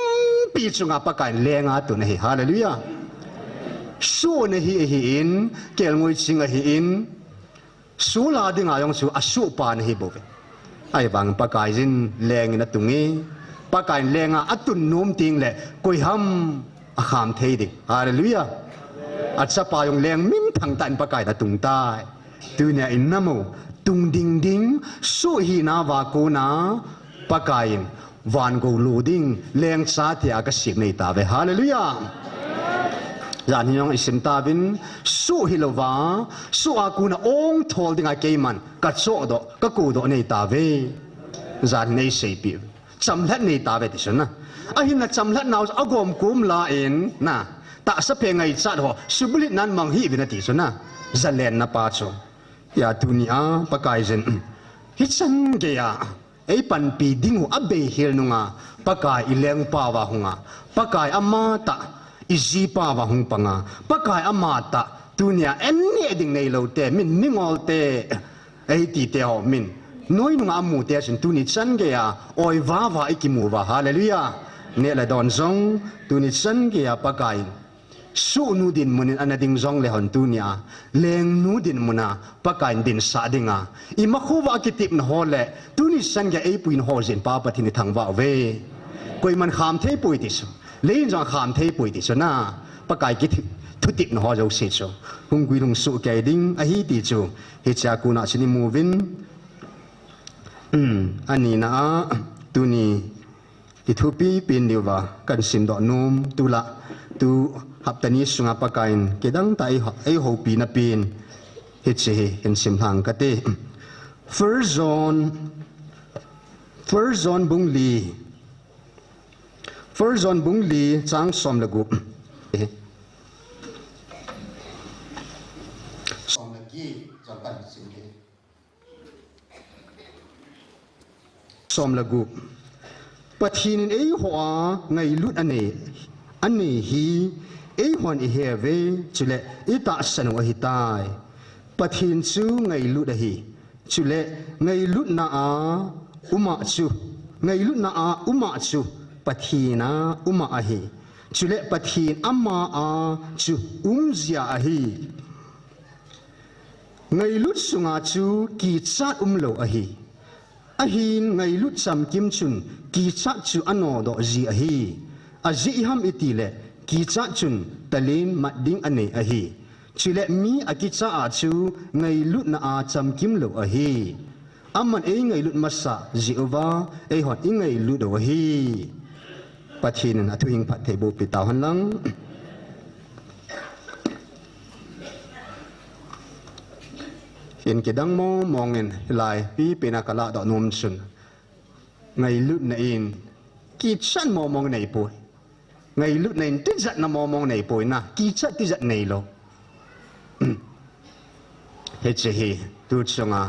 pi chunga pa kain lenga tu nei hallelujah สู้ในฮีอินเกลงวยชิงฮีอินสู้ลาดิงอายองสู้อสู้ปานฮีบุกไอ้บางปากายจินแรงนัดตรงนี้ปากายแรงอัตุนนุ่มติงแหละกุยฮัมขามเทดิฮาเลลูยาอัศปายองแรงมิ้มทางตันปากายนัดตรงใต้ตัวเนี่ยอินน้ำมูตุงดิงดิงสู้ฮีนาวากูนาปากายวันกูลูดิงแรงสาธิอากาศิกในตาเวฮาเลลูยาจานนี้น้องอิสมตาบินสู้ฮิโลวาสู้อากูน่าองทอลดิ้งไอเกมันกัดโซโดกักูโดในตาเวจานนี้เสียบีจำเล่นในตาเวดิฉันนะไอ้หินน่ะจำเล่นน่าอากอมกุมลาเอ็นนะตาสเปงไอจัดหัวสุบลินั้นมังฮีบินาติฉันนะจะเล่นน่ะป้าโจยาตุนีอาปากายเจนฮิชันเกียไอ้ปันปีดิ้งหัวอับเบฮิลนุงาปากายอิเลงป้าวะหุงาปากายอามาตาอิจีป้าวะหุงปังาปากายอามาตาตุนีอาเอ็นนี่ดิ่งในโลเตมินนิงอลเตไอ้ตีเตหอมินน้อยนุงอามูเตฉันตุนีชันเกียโอยวาวาอิกิมูวาฮาเลลูยาเนี่ยละดอนซงตุนีชันเกียปากายสู้นูดินมุนินอันดิ่งซองเลหันตุนีอาเลงนูดินมุนาปากายดินสาดิ่งอาอิมาคูวากิติบนฮอลเลตุนีชันเกียไอ้ปุยนฮอลเจนป้าปะทินิทังว่าเวกุยมันขามเทปุยติสเลี้ยงจังขามเทปุยติสนะปากายกิติทุติบนฮอลเจ้าเสียจูหุงกุยลงสู้แกดิ่งอหิติจูเฮจากูนาชินิมูวินอันนี้นะตุนีอิทุปีเป็นเดียวว่ากันสิมดอกนุ่มตุละตุหับตานี้สุงปากายเกดังตาไอโฮปีนับเป็นเฮเจเห็นสิมทางกันเตfirst zone บุงลีจางสมละกุสมละกี้จำกันสิมเกสมละกุปะทีนินไอหัวไงลุดอันนี้ฮีไอหัวนี่เฮเวจุเลอิตาสนุหิตายปะทีนซูไงลุดอะฮีจุเลไงลุดนาอาอุมาซูไงลุดนาอาอุมาซูปะทีนาอุมาอะฮีจุเลปะทีนอามาอาจูเซียอะฮีไงลุดสุงาจูกีจัดโลอะฮีอะฮีไงลุดซัมกิมชุนกีจัดจูอันโนดอจีอะฮีอะจีฮัมอิติเลกีจัดจุนตะเลนมัดดิ้งอันเนอะฮีจุเลมีอะกิจัดอาจูไงลุดนาอาซัมกิมโลอะฮีอามันเอไงลุดมัสสะจีโอวาเอฮอนไงลุดอะฮีปะทีนันอะทุหิงพัดเทโบปิตาหันลังเห็นเกดังมองเงินลายปีเป็นอากาศดอกนมสุนไงลุดในอินกีชันมองในป่วยไงลุดในติจัดนมองในป่วยนะกีชัดติจัดในโลเฮเจฮีตูดสงา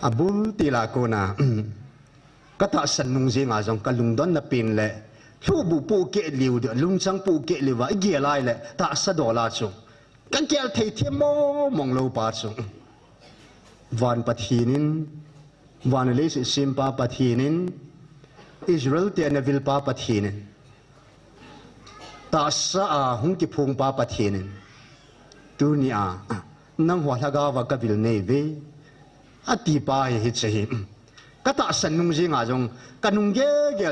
อบุลติลาโกนาก็ถ้าสันนุงเจงอาจงกลุงดอนนับเป็นแหละลูกบุปูเกลิวเดลุงจังปูเกลิวว่าเกี่ยไรแหละถ้าสะดอลาจงกันเกี่ยเทียมมองโลปาจงวันปะทีนินวันเลสซิมปาปะทีนินอิสราเอลเตียนวิลปาปะทีนินตาสะอาหุงกิพงปาปะทีนินตุนีอานังหัวทะกาวกบิลเนเวอติปาฮิตเซฮิก็ถ้าสันนุงเจงอาจงกันนุงเก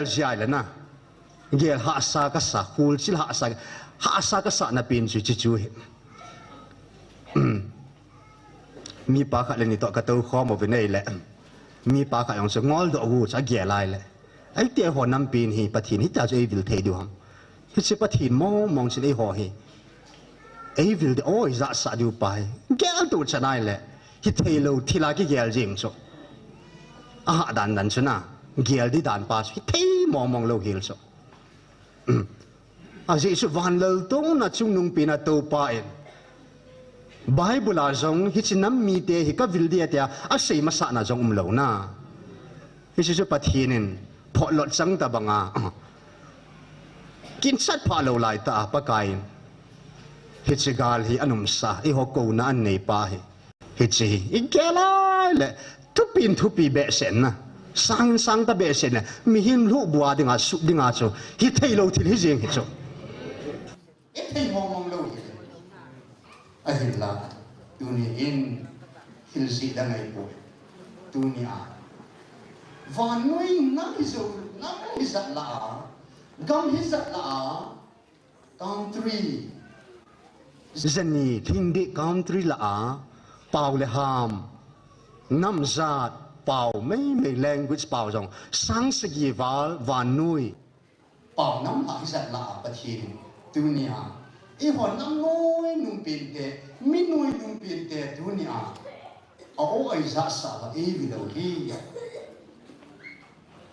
ลเสียเลยนะเกลหาสากษาคูลสิลหาสากษานับเป็นจู่มีปากอะไรนี่ต่อกระตุ้ข้อมาเป็นไงแหละมีปากอย่างสงอลดอกวูจะเกี่ยไรแหละไอ้เตี้ยหัวน้ำปีนฮีปะทินฮิตาจะไอ้วิลเทดูฮัมฮิตเสปะทินมองสิไอ้หัวฮีไอ้วิลเดโอ้ยจะสาดูไปเกลตัวจะได้แหละฮิตเทโลทีลากิเกลจริงจ้ะดันชนะเกลดีดันปัสฮิตเทมองโลฮิลจ้ะอาจจะวันเล่าต้องนัดชุงนุ่งปีนัดตัวไปไบเบิลอาจงฮิตน้ำมีเตะฮิกับวิลเดียเตียอาศัยมาสานาจงเหล่าน่ะฮิตปะทีนินพอหลดสังตะบังอากินสัตว์พาเหล่าไหลตาปะกายฮิตกาลฮิอนุมสาไอฮอกกูน่าอันเนปาฮิตอีกแก่ละแหละทุบปีเบะเซนนะ sang ta be sen mi hin lu bua dinga su dinga cho hi thei lo thil hi jeng hi cho e thei mong lo hi a hin la tu ni in hil si da ngai po tu ni a và nuôi nắng dù nắng hi zat la gam hi zat la country zani thing di country la pau le ham nam zat pau mấy language pau rong sang sagi val và nuôi pau nam la hi zat la pathin tu ni a i hon nam nuôi nung pin te mi nuôi nung pin te tu ni a ô ai za sa va e vi lo hi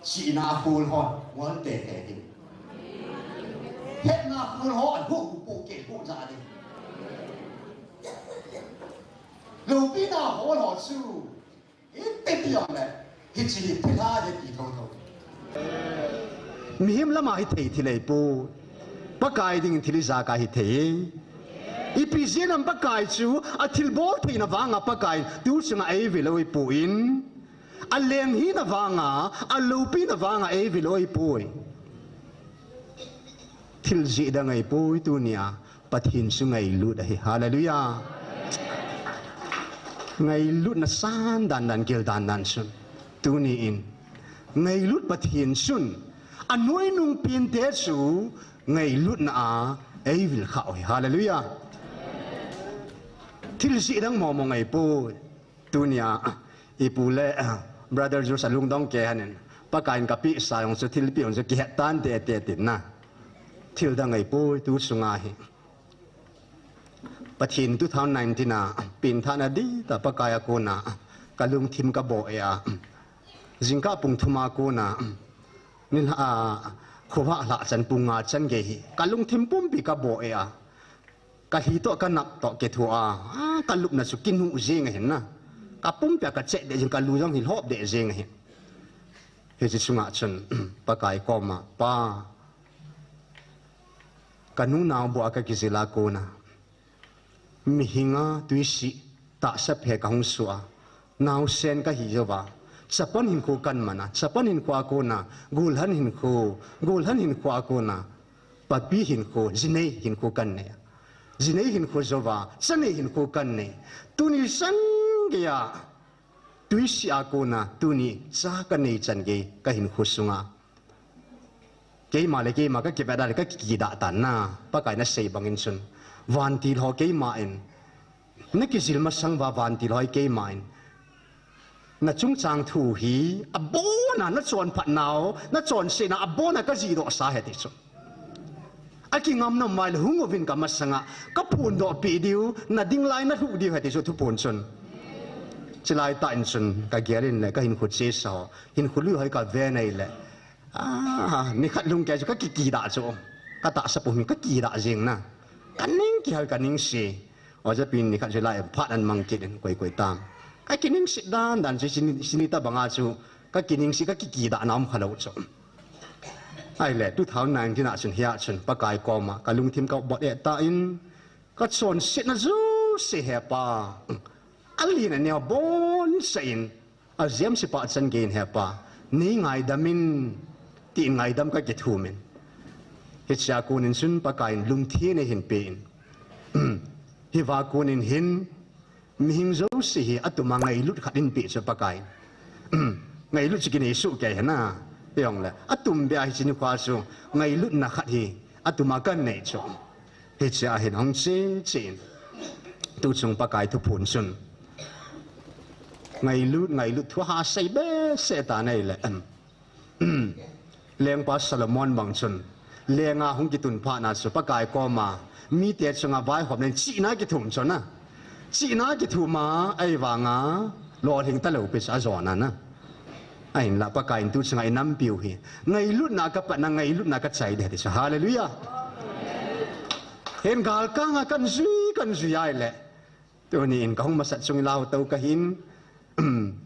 chị na phul hon muốn tệ đi hết na phul hon hụ bộ kể hụ ra đi lâu bi na hon hon su ít tệ đi ông này hết chỉ thế tha để đi thôi mi hiểm lắm ai thấy thì lấy po bắt cái đình thì ra cái thấy ipi nam bắt cái chú à thil bol thì na vang à bắt cái tu sung ai về lâu po in a leng hi na wanga a lupi na wanga e viloi pui thil ji da ngai pui tu nia pathin su ngai lu da hi hallelujah ngai lu na san dan gel dan sun tu ni in ngai lu pathin sun a noi nung pin te su ngai lu na a e vil khau hi hallelujah thil ji dang mo ngai pui tu nia ipule brother Jus alung dong ke hanen pakain kapi sayong so thilpi on so ki tan te tin na thil da ngai poi tu sunga hi pathin 2019 na pin thana di ta pakaya ko na kalung thim ka bo ya jingka pung thuma ko na nin a khowa la chan punga chan ge hi kalung thim pum pi ka bo ya ka hi to ka nak to ke thua kalup na su kinu jing hen na kapum pia ka che de jing ka lu jong hil hop de jing he he chi sunga chen pakai koma pa kanu naw bo aka ki zila ko na mi hinga tuisi ta sa phe ka hung suwa naw sen ka hi jowa chapan hin ko kan mana chapan hin kwa ko na gulhan hin kwa ko na papi hin ko jinei hin ko kan ne jinei hin ko jowa sanei hin ko kan ne tuni san kaya tuisi ako na tuni sa kanay chan gay kahin khusunga kay mali kay maka kipedal ka kikidatan na pakay na say bangin sun vantil ho kay main nakisil masang ba vantil ho kay main na chung chang thu hi abona na chon pat naw na chon se na abona ka zero sa heti so aki ngam na mal hungovin ka masanga ka phun do pi diu na dinglai na thu diu heti so thu pon sun chilai ta in sun ka gerin le ka hin khut se so hin khulu hai ka ve nei le ni khat lung ke ka ki da cho ka ta sa pu mi ka ki da jing na kaning ki hal kaning si o ja pin ni khat chilai phat an mang ki den koi tam ka kining si dan si sinita banga chu ka kining si ka ki da nam khalo cho ai le 2019 na chun hia chun pakai koma ka lung thim ka bot e ta in ka chon sit na zu se he pa alin an ya bon sein aziam si pa chan gain he pa ni ngai damin ti ngai dam ka ke thumin he cha kunin sun pa kain lung thi ne hin pein hi wa kunin hin mi hing zo si hi atuma ngai lut khatin pe so pa kain ngai lut chi ki su ke na yong la atum bia hi chin kwa su ngai lut na khat hi atuma kan nei cho he cha hin hong chin tu chung pa kai thu phun sun ngày lút thua ha say bé sẽ ta này là leng pa Solomon bang chun lenga hung kitun pha na su pa kai ko ma mi te chunga vai hop nen chi na ki thum chona chi na ki thu ma ai wa nga lo hing ta lo pe sa zo na na ai la pa kai tu chunga nam piu hi ngày lut na ka pa na ngày lut na ka chai de sa hallelujah hen gal ka nga kan zui ai le tu ni in ka hung ma sat chung lao tau ka hin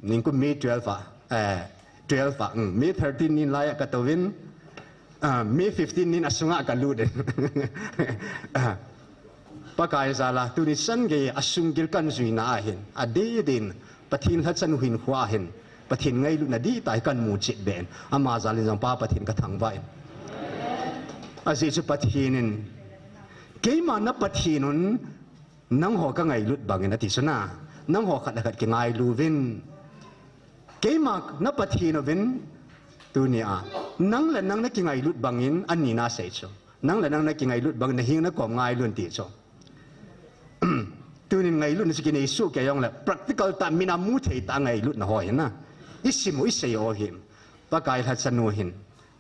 ning ku mi 12 mi 13 nin lai ka tawin mi 15 nin asunga ka lu de pakai zala tu ni san ge asung gil kan zui na hin ade din pathin ha chan hin khwa hin ประทินไงลุนะดีตายกันมูจิตเบนอามาจาลินจงป้าประทินกระถังไว้อาศัยจุประทินินเกี่ยมานับประทินุนนังหัวก็ไงลุดบางนาทีชนะนังหัวขัดขัดกี่ไงลูวินเกี่ยมานับประทินวินตัวนี้นังและนังนักกี่ไงลุดบางอินอันนี้น่าเสียจ้ะนังและนังนักกี่ไงลุดบางในหิ้งนักกว่าไงลุนตีจ้ะตัวนี้ไงลุนสกินไอสู้แกยองแหละ practical แต่มีน้ำมูเทตาไงลุดนะหอยนะอิสิมุอิเสียโอหิมปะกายทัศนูหิน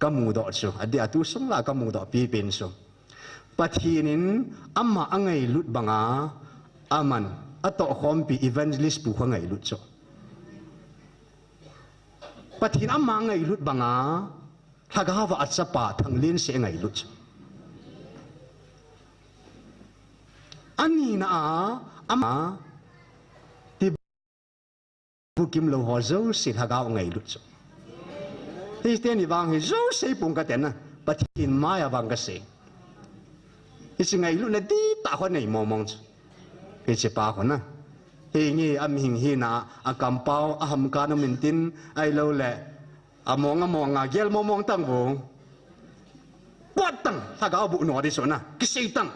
ก็มูดอชูอดีตตุสงลาก็มูดอปีเป็นชูปะทีนินอามาอังไงลุดบังอามันอัตโตคอมปี evangelist ผู้ขังไงลุดชูปะทีนอามาไงลุดบังถ้าก็หาว่าอัศปาทั้งเลี้ยนเสียไงลุดชูอันนี้นะอามาที่บุกิมโลหัวเจ้าสิทากาไงลุดชูที่เตียนี่บางเจ้าเสียปุ่งกันเต็นนะปะทีนมาอย่าบางก็เสียที่สิ่งไงลุนะดีตาคนไหนมองจูที่จะปาคนนะเฮียนี่อามิงฮีน่ะอากำเป้าอาหมการมินตินไอโลเล่อามองเกลมองตั้งวงปวดตั้งถ้าก็เอาบุญหนอดิส่วนนะกิสิตั้ง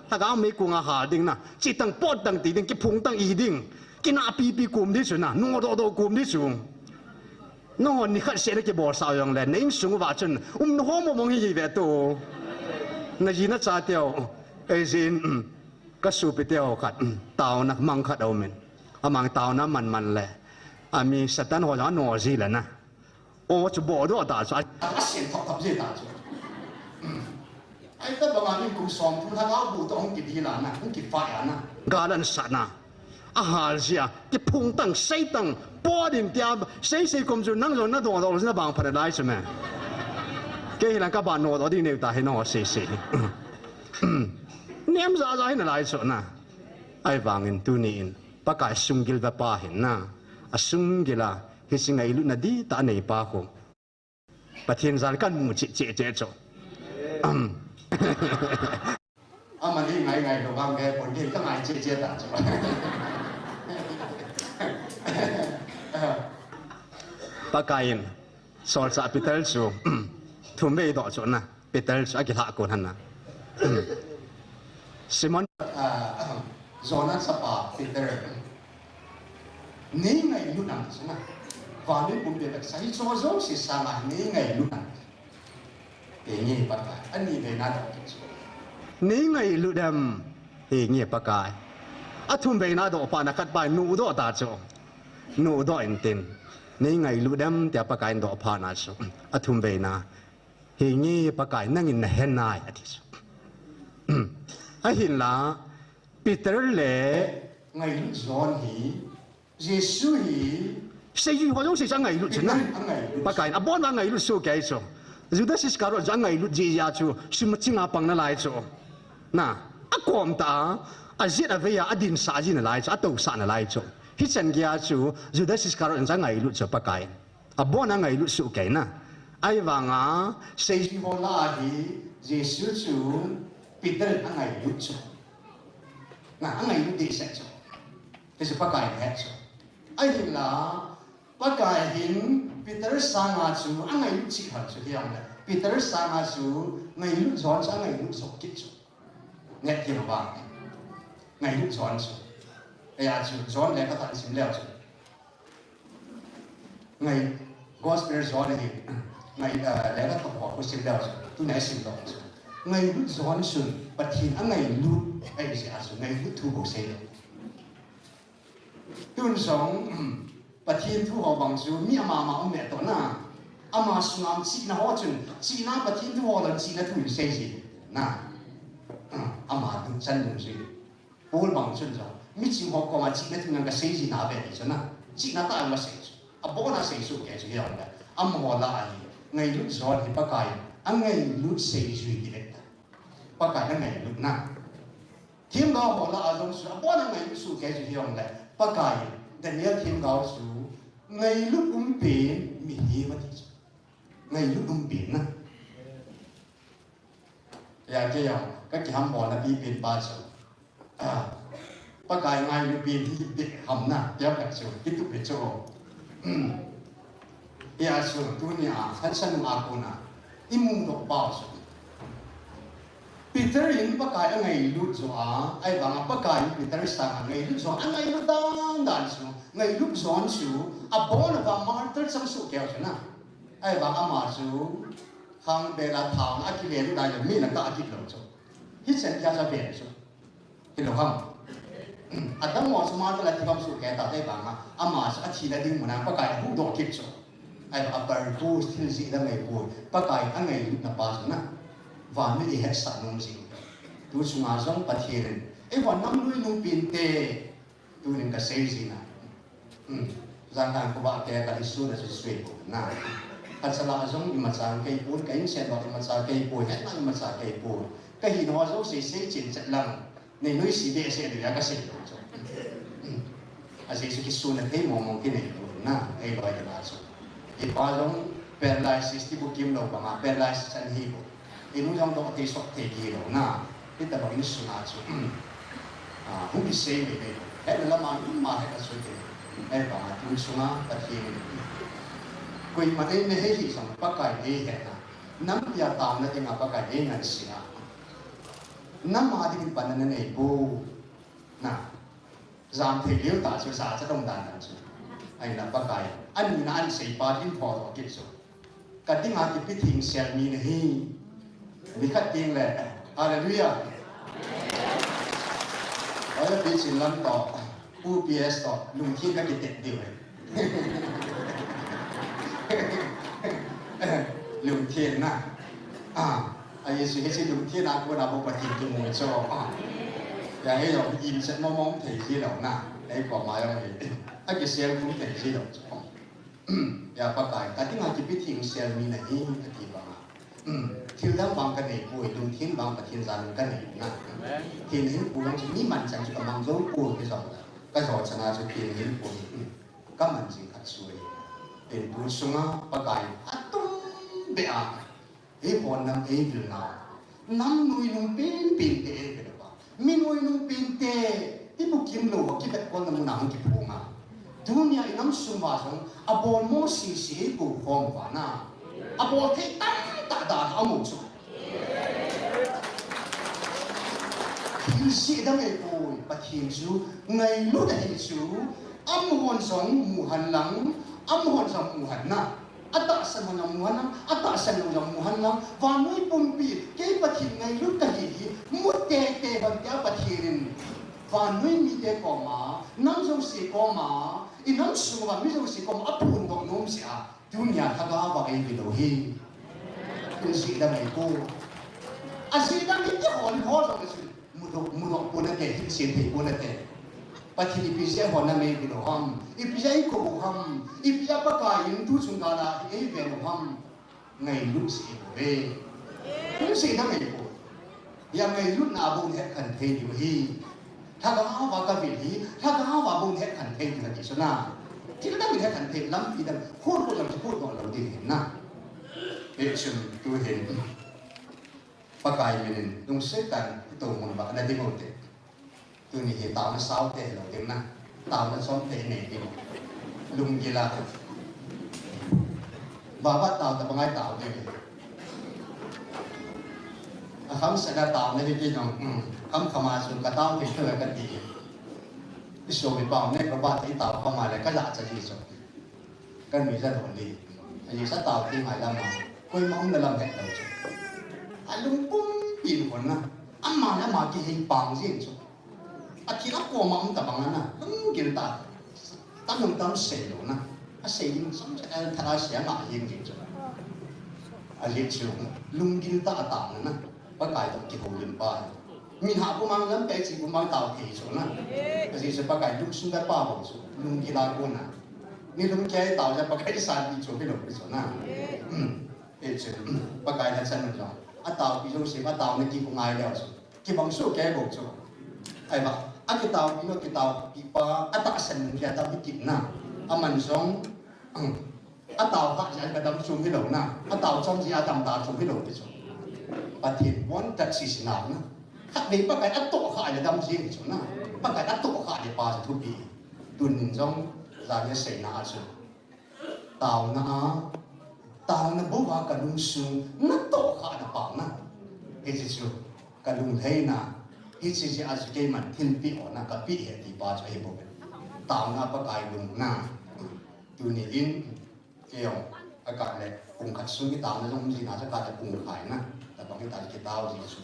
ถ้าก็เอาไม่กุงอาหารดิ้งนะจิตั้งปวดตั้งตีดิ้งกิพุงตั้งอีดิ้งกินอาปีกุมดิส่วนนะนัวโดกุมดิส่วนน้องนี่ขัดเสียได้กี่บ่อสาวยังเลยนิ่งสูงว่าจนน้องมองยี่เวตัวนาจีน่าจ่าเดียวไอ้จีนก็สูบไปเดียวขัดเต่านักมังขัดเอาเมนมังเต่าน้ำมันเลยมีสตันหัวหน้าหจีเลยนะโอ้จะบ่อด้วยตาจ่าเสียงทับเสียตาจ่าไอ้ตัวบางอันนี่กูสอนผู้ทางเอาบุตรองกิดีลานะองกิฟ้านะการันสัตนะอาหารเสียที่พุ่งตั้งใส่ตั้งปอดินเตียบใส่กลมจุนั่งจนนั่งตัวเราจะบางพันได้ใช่ไหมเกี่ยหลังกับบ้านโน้ตที่เนี่ยตาให้น้องเสียเนี่ยมันจะอะไรนั่นไรส่วนน่ะไอ้บางอินตัวนี้ปากกาสุ่งกิลแบบป้าเห็นน่ะสุ่งกิลาเฮสิงไงลุนาดีตาในป้าคงประเทศสารกันมุจิเจจ้ะมันนี่ไงเราบางแกคนที่ก็ไงเจตาจ้ะปากกาอินสอนสาปิเตอร์สูทุ่มไปต่อจนนะปิเตอร์อากิทาโกนันนะซิมอนโซนัสปาปิเตอร์นี่ไงลุนันใช่ไหมวันนี้ผมเด็กใส่โซโซสิสามานี่ไงลุนันเองนี่ปากกาอันนี้เป็นอะไรนี่ไงลุดำเองนี่ปากกาอัทุ่มไปน่าดอกปานักไปนูดอตาโจนูดออินเทนนี่ไงลุดำแต่ปากกาดอกปานาโจอัทุ่มไปน่าเฮงี้ปากกานั่งอินเฮนนายอธิษไอ้หินละปีเตอร์เล่ไงลุจอนฮีเยซูฮีเสียอยู่หัวจงเสียจังไงลุจนะปากกาอับบอนว่าไงลุสู้แกโจจุดที่สิสการ์จังไงลุจียาโจสมจิงอาปังนั่นไล่โจน่ะอากอมตาอาเจียดเวียอดินสาจินไล่โจอตุสานไล่โจฮิจันเกียโจจุดที่สิสการ์จังไงลุจปากกาอับบอนว่าไงลุสู้แกนะไอ้วางเสียชีวิตลาดีเยซูจูปีเตอร์อะไรลุจูน่ะอะไรลุดีเสจูที่สุดปากกาแค่จูไอ้หินละปากกาหินปีเตอร์สังอาจูอะไรลุจิหันจูที่ยังไงปีเตอร์สังอาจูไงลุจอนอะไรลุสกิจูเนี่ยที่เราว่าไงลุจอนจูไอ้อาจูจอนแล้วก็ตัดสินแล้วจูไงGospel จอนนี่ไงแล้วก็ต้องบอกว่าสิ่งเดียวตัวไหนสิ่งเดียวไงลุจอนสุนปฏิทินไงลุไอ้สิ่งอะไรไงลุทุบเสียตัวสองปฏิทินทุกหัวบางส่วนมีอามาอุ้มแม่ตัวน่ะอามาสุนัขจีน่าหัวจนจีน่าปฏิทินทุกหัวเราจีน่าทุบเสียสิน่ะอามาดูฉันดูสิโอ้บางส่วนจ้ะมีจีหัวก็มาจีน่าทุบนั่นก็เสียสิน่าแบบนี้จ้ะน่ะจีน่าตายมาเสียอาบอกน่าเสียสุดแก่สุดยอดเลยอามัวลาอีไงลุจอนที่ปากกาอันไงลุเสียสุดที่เด็ดปากกาอันไงลุน่ะทีมเราหัวลาอาจงสุดบอกน่าไงลุสุดแก่สุดยอดเลยปากกาแต่เนี่ยทีมเราสุดไงลุเป็นมีเหี้ยมาที่สุดไงลุเป็นนะอยากจะยังก็จะทำบ่อนะพี่เป็นบาสุดปากกาไงลุเป็นที่เด็กทำนะเดี๋ยวแบบสุดที่ตุกเป็นโจ ya su dunia han san akuna imung dok bao su Peter in pakai ngai lut zo ai bang pakai Peter sang ngai lut zo ngai lut dan su ngai lut zon su abon va martyr sam su keo na ai bang ama su khang bela thang akile da ya mi na ka akil lo zo hi sen kya sa be su hi lo ham adam mo smart la ti kam su ke ta ai bang ama sa chi la ding mo na pakai hu do kip zo ai ba par bu stil si da ngai bu pakai ngai lut na pa su na và mới hết sản nông gì tôi xuống à giống bát hiền ấy còn năm nuôi nông pin tê tôi nên cái xây gì nè giang đàn của bạn tê cái số là suy na thật sự là giống như mà sang cây bún cái xe đó thì mà sang cây bùi hết là mà sang cây bùi cái gì nó giống xây chỉnh chặt lăng nên nuôi xí bê xe được cái xây được chứ à xây cái số là thế mong cái này na ấy loại cái là số thì bao giống paralysis thì buộc kim đầu bằng paralysis anh hi inu yang dok te sok te ki lo na kita ba in suna chu hu bi se me me he la ma in ma he ka so te he ba tu suna ta ki koi ma ne he hi sam pa kai he he na nam ya ta na te nga pa kai he ngan si na nam ma di pa na ne bu na zam te liu ta chu sa cha dong dan na chu ai na pa kai an na an sei pa in pho do ki chu ka ti nga ki pi thing sel mi ne hi đi khách tiên lệ, hallelujah. Ở đây bị xin lắm tỏ, UPS tỏ, lùng thiên các cái tết điều này. Lùng thiên na, ai suy nghĩ lùng thiên nào cũng nào một thiên chung một chỗ, ya ấy rồi im sẽ mong mong thấy gì đâu na, đấy quả mai rồi, ai cái xe cũng thấy gì đâu, ya bắt tay, cái tiếng Anh chỉ biết tiếng xe mi này cái gì vậy? Thiên đạo vang cái này bùi đồng thiên vang và thiên gian cái này na thiên hiến bùi chỉ ní mình chẳng chỉ có mang dấu bùi cái giỏ chẳng là thiên hiến bùi các mình chỉ khát suy để bùi sung á bắt cái tung bẹ ấy bọn năm ấy việc nào năm nuôi nung pin tê cái đó mi nuôi nung pin tê cái bùi kim lô cái bẹt con năm nào cái bùi mà dunia năm sung vào xong abon mo si bùi phong vào na abon thế tăng ta đã một chút thiên sĩ đã ngày bồi và thiên chú ngày lúc đã hình chú âm hồn sống mù hành lắng âm hồn sống mù hành na ata san hồn mù hành lắng ata san hồn mù hành lắng và nuôi bùn bì cái bát thiên ngày lúc đã hình một tê bằng cái bát thiên và nuôi mi tê có mà năm dấu sĩ có mà in năm số và mi dấu sĩ có mà áp hồn vào nôm sĩ dunia thằng nào vào cái video hiคือสิ่งใดไม่กูสิ่งนั้นไม่จะหอนหอสองสิ่งมุดปูนั่นเองสิ่งที่ปูนั่นเองปัจจุบันพิเศษหอนนั่นไม่เป็นหอมอีพิเศษกูหอมอีพิเศษปากกายิงทุกสุนทราอีเป็นหอมไงลุสิ่งเว้คือสิ่งนั้นไม่กูยังไงลุนาบุญเหตุขันเทอยู่ฮีถ้าก็หาว่ากบิดฮีถ้าก็หาว่าบุญเหตุขันเทอยู่ที่สุนาที่นั่นเป็นเหตุขันเทล้ำอีดังพูดเราจะพูดก่อนเราดีเห็นนะAction tu hen pakai minin nung setan itu mun ba na dimote tu ni he taw na saw te lo tem na taw na som te ne di lung gila ba ba taw ta bangai taw te a kham sa da taw ne di nong kham khama su ka taw ke thwe ka ti so bi ba ne ka ba ti taw khama le ka la cha ji so kan mi sa thon di ai sa taw ti mai la ma koi mong na lam hek lo chu alung pum pin kon na amma na ma ki hin pang jin chu a ki na ko ma ta bang na kin ta ta nong tam se lo na a se yin som cha ta ra sia ma yin jin chu a li chu lung gin ta ta na ba kai ta ki ho yin ba min ha bu mang lam pe chi bu mang ta ki chu na a si se ba kai lung sun da pa bo chu lung gi la ko na ni lung ke ta ja ba kai sa ni chu bi lo bi chu na Action pakai dan san nong atau pisau si atau ni ki pungai dia so ki bangsu ke bo so ai ba kita pino kita pipa atak san dia ta bikin na aman song atau ka ja ka dam sum hi lo na atau song ji atam da sum hi lo bi so patin won tak si na na khat ni pakai atok kha dia dam ji so na pakai atok kha dia pa sa thu bi tun song za dia sei na so tàu na bố ba cả lung sung nó tổ khá là bảo na cái gì chứ cả lung thấy na cái gì à cái mà thiên bị ở na cái bị hiện thì ba cho em bộ tàu na bắt cái lung na từ này in kêu cái này cùng cắt xuống cái tàu na trong gì na cho cái cùng khai naแต่บางทีแต่cái tàu gìสุด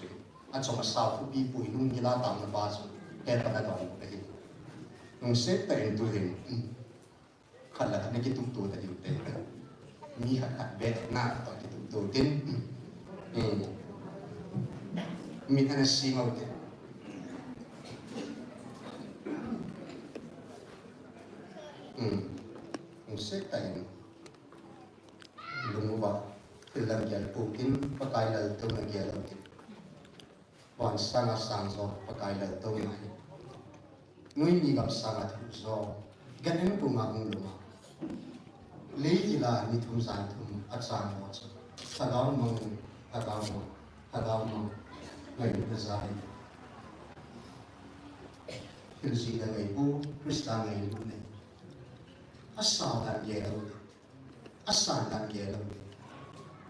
อันสมัยสาวผู้ปีปุ๋ยลุงกีฬาตามนะบ้าสุดแกตอนนั้นเราไปที่ลุงเซตแต่งตัวเองขัดละในกิจตัวแต่อยู่เต็มมีขัดเบ็ดหน้าตอนกิจตัวเต็มมีอันนั้นซีมาเต็มลุงเซตแต่งลุงว่าเป็นลำใหญ่ปูกินปะกายเลยตัวนั้นใหญ่เรากินวันสังสังโซปะกายเลยตัวไหนนุ้ยมีกับสังทุกโซกันนั้นปูมาบุญลุมาเลยกีฬามีทุ่มสารทุ่มอัดสารหมดถ้าเรามองไม่รู้จะใช่คือสิ่งใดปูคริสต์ไงรู้เนี่ยอัศจรรย์เยอะเลยอัศจรรย์เยอะเลย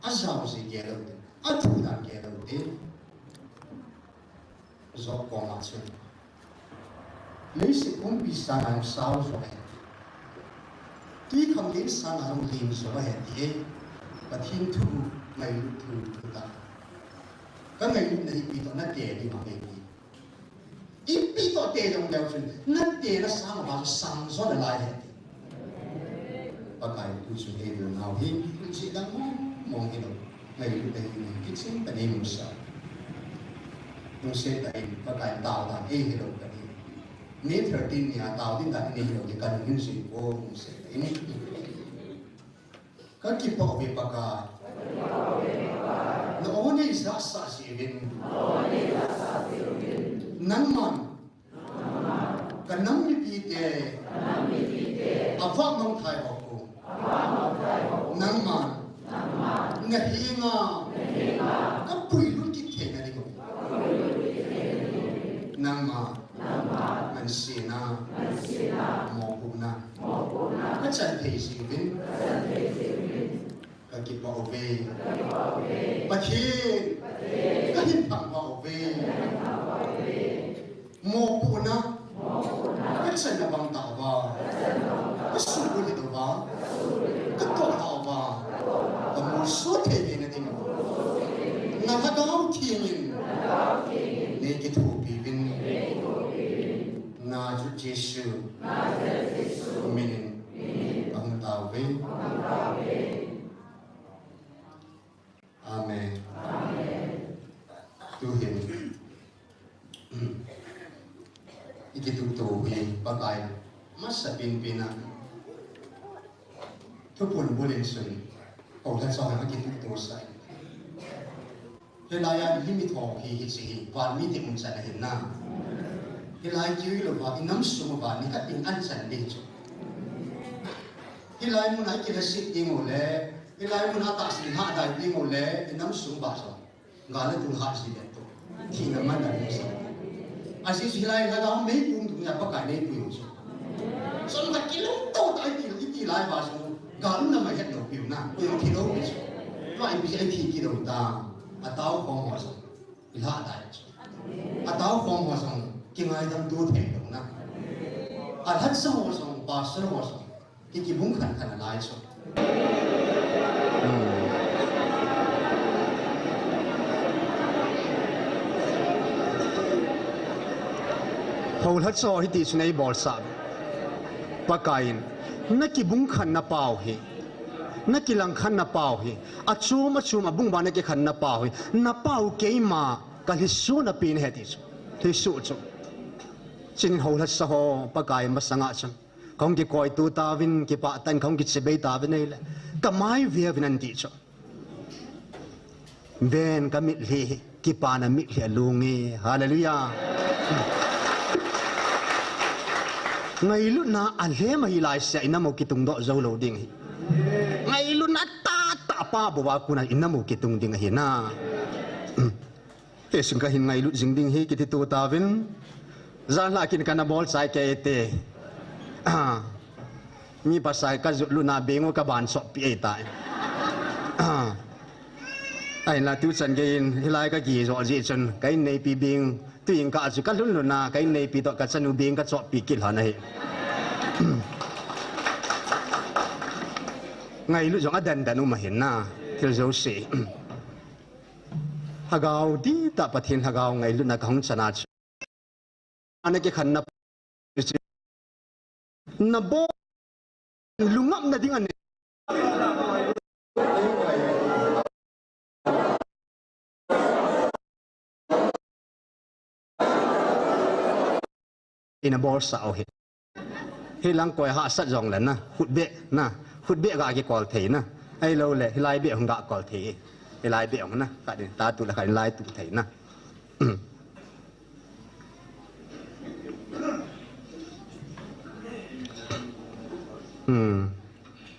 อาจารย์สิ่งเยอะเลยอาทุกอย่างเยอะเลยจบกองมาช่วยเลยสิคุณพิจารณาสาวสวยที่คำเลี้ยงสารลงทีมสวยที่ประทินทูไม่รู้ทูตาก็ไม่รู้ในปีต่อนั่นเดียดีมาไม่ดีอีปีต่อเดียตรงเดียวจนนั่นเดียนั่นสร้างมาสังสรรค์อะไรปะกายผู้ช่วยเรื่องเอาที่คุณสิดังมองที่เราไม่รู้ในคิดสิ่งแต่ในมุสามุสาแต่ปะกายดาวต่างที่เราแต่นี่13เนี่ยดาวที่ต่างนี่เราจะกันยินสิ่งโอ้มุสาiniก็คิดพอวิปกาโน้นี่สักสักสิวินนั่นมันกันน้ำมีปีเตะอาฟังน้องไทยออกกูนั่นมันเงี้ยหิงาก็ปุยรุ่นกิจเทนอะไรกูนั่นมันเสียนะมองกูนะก็จะเทสิวินก็คิดว่าโอเวประเทศก็เห็นผังว่าโอเวมองกูนะก็จะนับบังตาว่าก็สู้กูเลยตัวว่าก็ตัวตาว่าก็มูสุดเทนี่นะที่มันนับดาวที่นี่นี่คิดถูกปีวินนาจุเจสูมินบังตาเวอาเมนดูเห็นอีกทุกตัวเองปะกายมัสบินปีนักทุกคนบุญสุนโอ้ท่านสอนให้กินทุกตัวใส่เวลาอย่างลิมิตของที่หิสิวันมีที่มันจะเห็นหน้าเวลาจีวิโลว่าอิน้ำสูงว่านี่ก็เป็นอันสันดีจุเวลามันให้กินสิ่งที่งูเล่เวลามันหาตักสิ่งหาได้ที่งูเล่อิน้ำสูงว่าสองงานนั้นตัวหาสิ่งเด็ดตัวที่น้ำมันได้สักอาศัยสิ่งไรเราไม่ปุ่มถึงจะประกาศในปุ่มส่วนการกินลูกโตได้ที่ไรว่าสงการนั้นไม่เห็นเราปุ่มนะปุ่มที่เราไม่ใช่ก็ไอ้พี่ไอ้ที่กินเราตาอาตาวของหัวสงอิละได้อาตาวของหัวสงกินอะไรทำตัวแทนเรานะอาทัศน์หัวสงบาสหัวสงที่กินบุ้งขันอะไรสงพอทัศน์ที่ติดในบอลสามปากายนักกิบุ้งขันนับเป่าเหนักกิลังขันนับเป่าเหอาชูมาบุ้งบานนักขันนับเป่าเหนับเป่าเกี่ยมาการที่สู้นับปีนเหตุที่สู้จุจินหัวทัศน์ปากายมาสังอาจังเขาเกี่ยคอยตัวตาวินเกี่ยปะตันเขาเกี่ยเสบตาวินนี่แหละก็ไม่เวียวินันติจ้ะเวนก็มิเลกี่ปานามิเลลุงเอฮาเลลูยาไงลุน่าอันเล่มาฮิลายเสียอินามุกิตุงดอกเจ้าโลดิ้งไงลุน่าตาป้าบัวกุนันอินามุกิตุงดิ้งเห็นน่ะเฮ้ยสิ่งก็เห็นไงลุจิงดิ้งเฮกิติตัวตาวินจานลากินกันนาบอลใส่แกเต mi pasai ka zu luna bengo ka ban so pi ai tai ai la tu chan ge in hilai ka gi zo ji chun kai nei pi bing tu ing ka chu ka lun luna kai nei pi to ka chanu bing ka cho pi kil ha nei ngày lúc chúng ta đàn mà hiện na theo dấu sĩ hagao đi ta bắt thiên hagao ngày lúc na không chana anh cái khăn na bo lungap na din anh ina bor sao hết hilang koi ha sát dòng lần na hụt bẹ na hụt bẹ gà cái cỏ thế na ai lâu lệ lai bẹ không gà cỏ thế lai bẹ không na tại để ta tụ là cái lai tụ thế na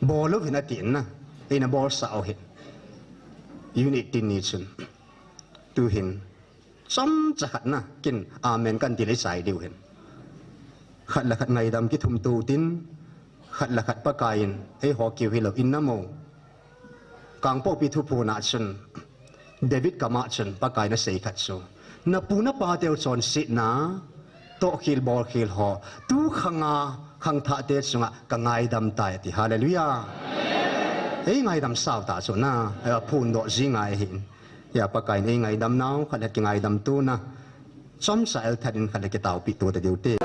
bò lúc thì nó tiền na đây là bò sao hết unit tin ni chun tu hin chấm chắc na kin amen kan ti lấy sai điều hin khát là khát ngày đam cái thùng tu tin khát là khát bác cài ấy họ kêu hi lo in namo càng bốc bị thu phù nát chân David cầm chân bác cài nó xây khát số na pu na pa teo chọn sit na to khil bol khil họ tu khang thạ tê sunga cả ngày đam tai thì hallelujah ấy ngày đam sao ta số na phun độ gì ngày hin ya bác cài này ngày đam nào khát là cái ngày đam tu na chấm sai thành khát là cái tàu bị tu ta điều tê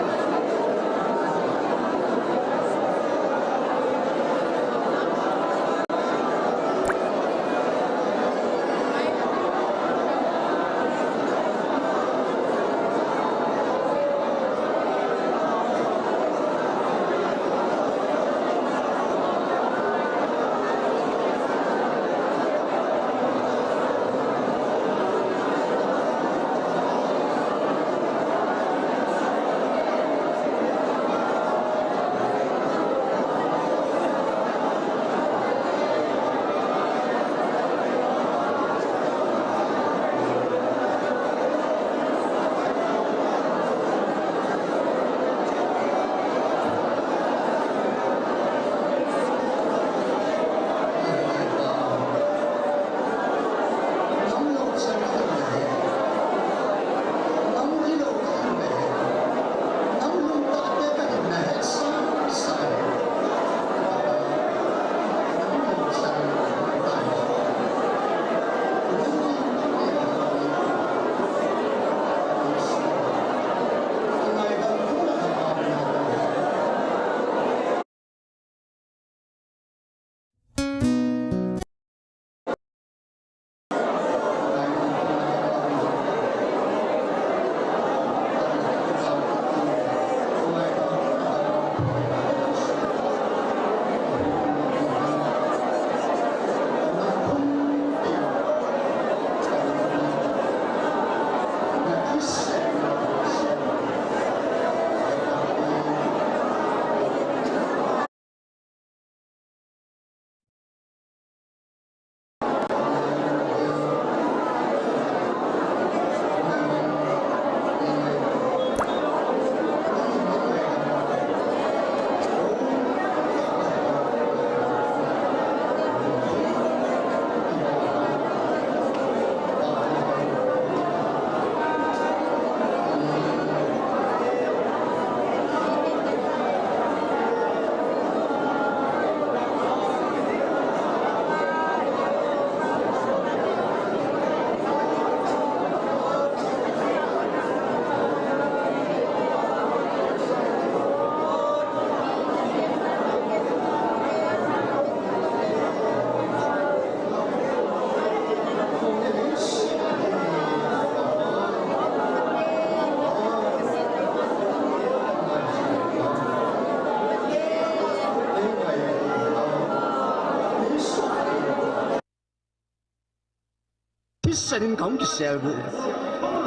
Sanin kaum kiselbu,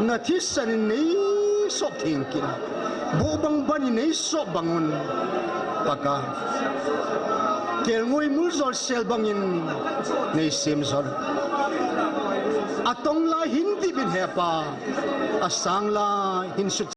nanti sanin nei sok tingkin, bobang bani nei sok bangun, paka, kelngoi mulzol sel bangin nei simzol, atong la hindi bin hepa, asang la hinsut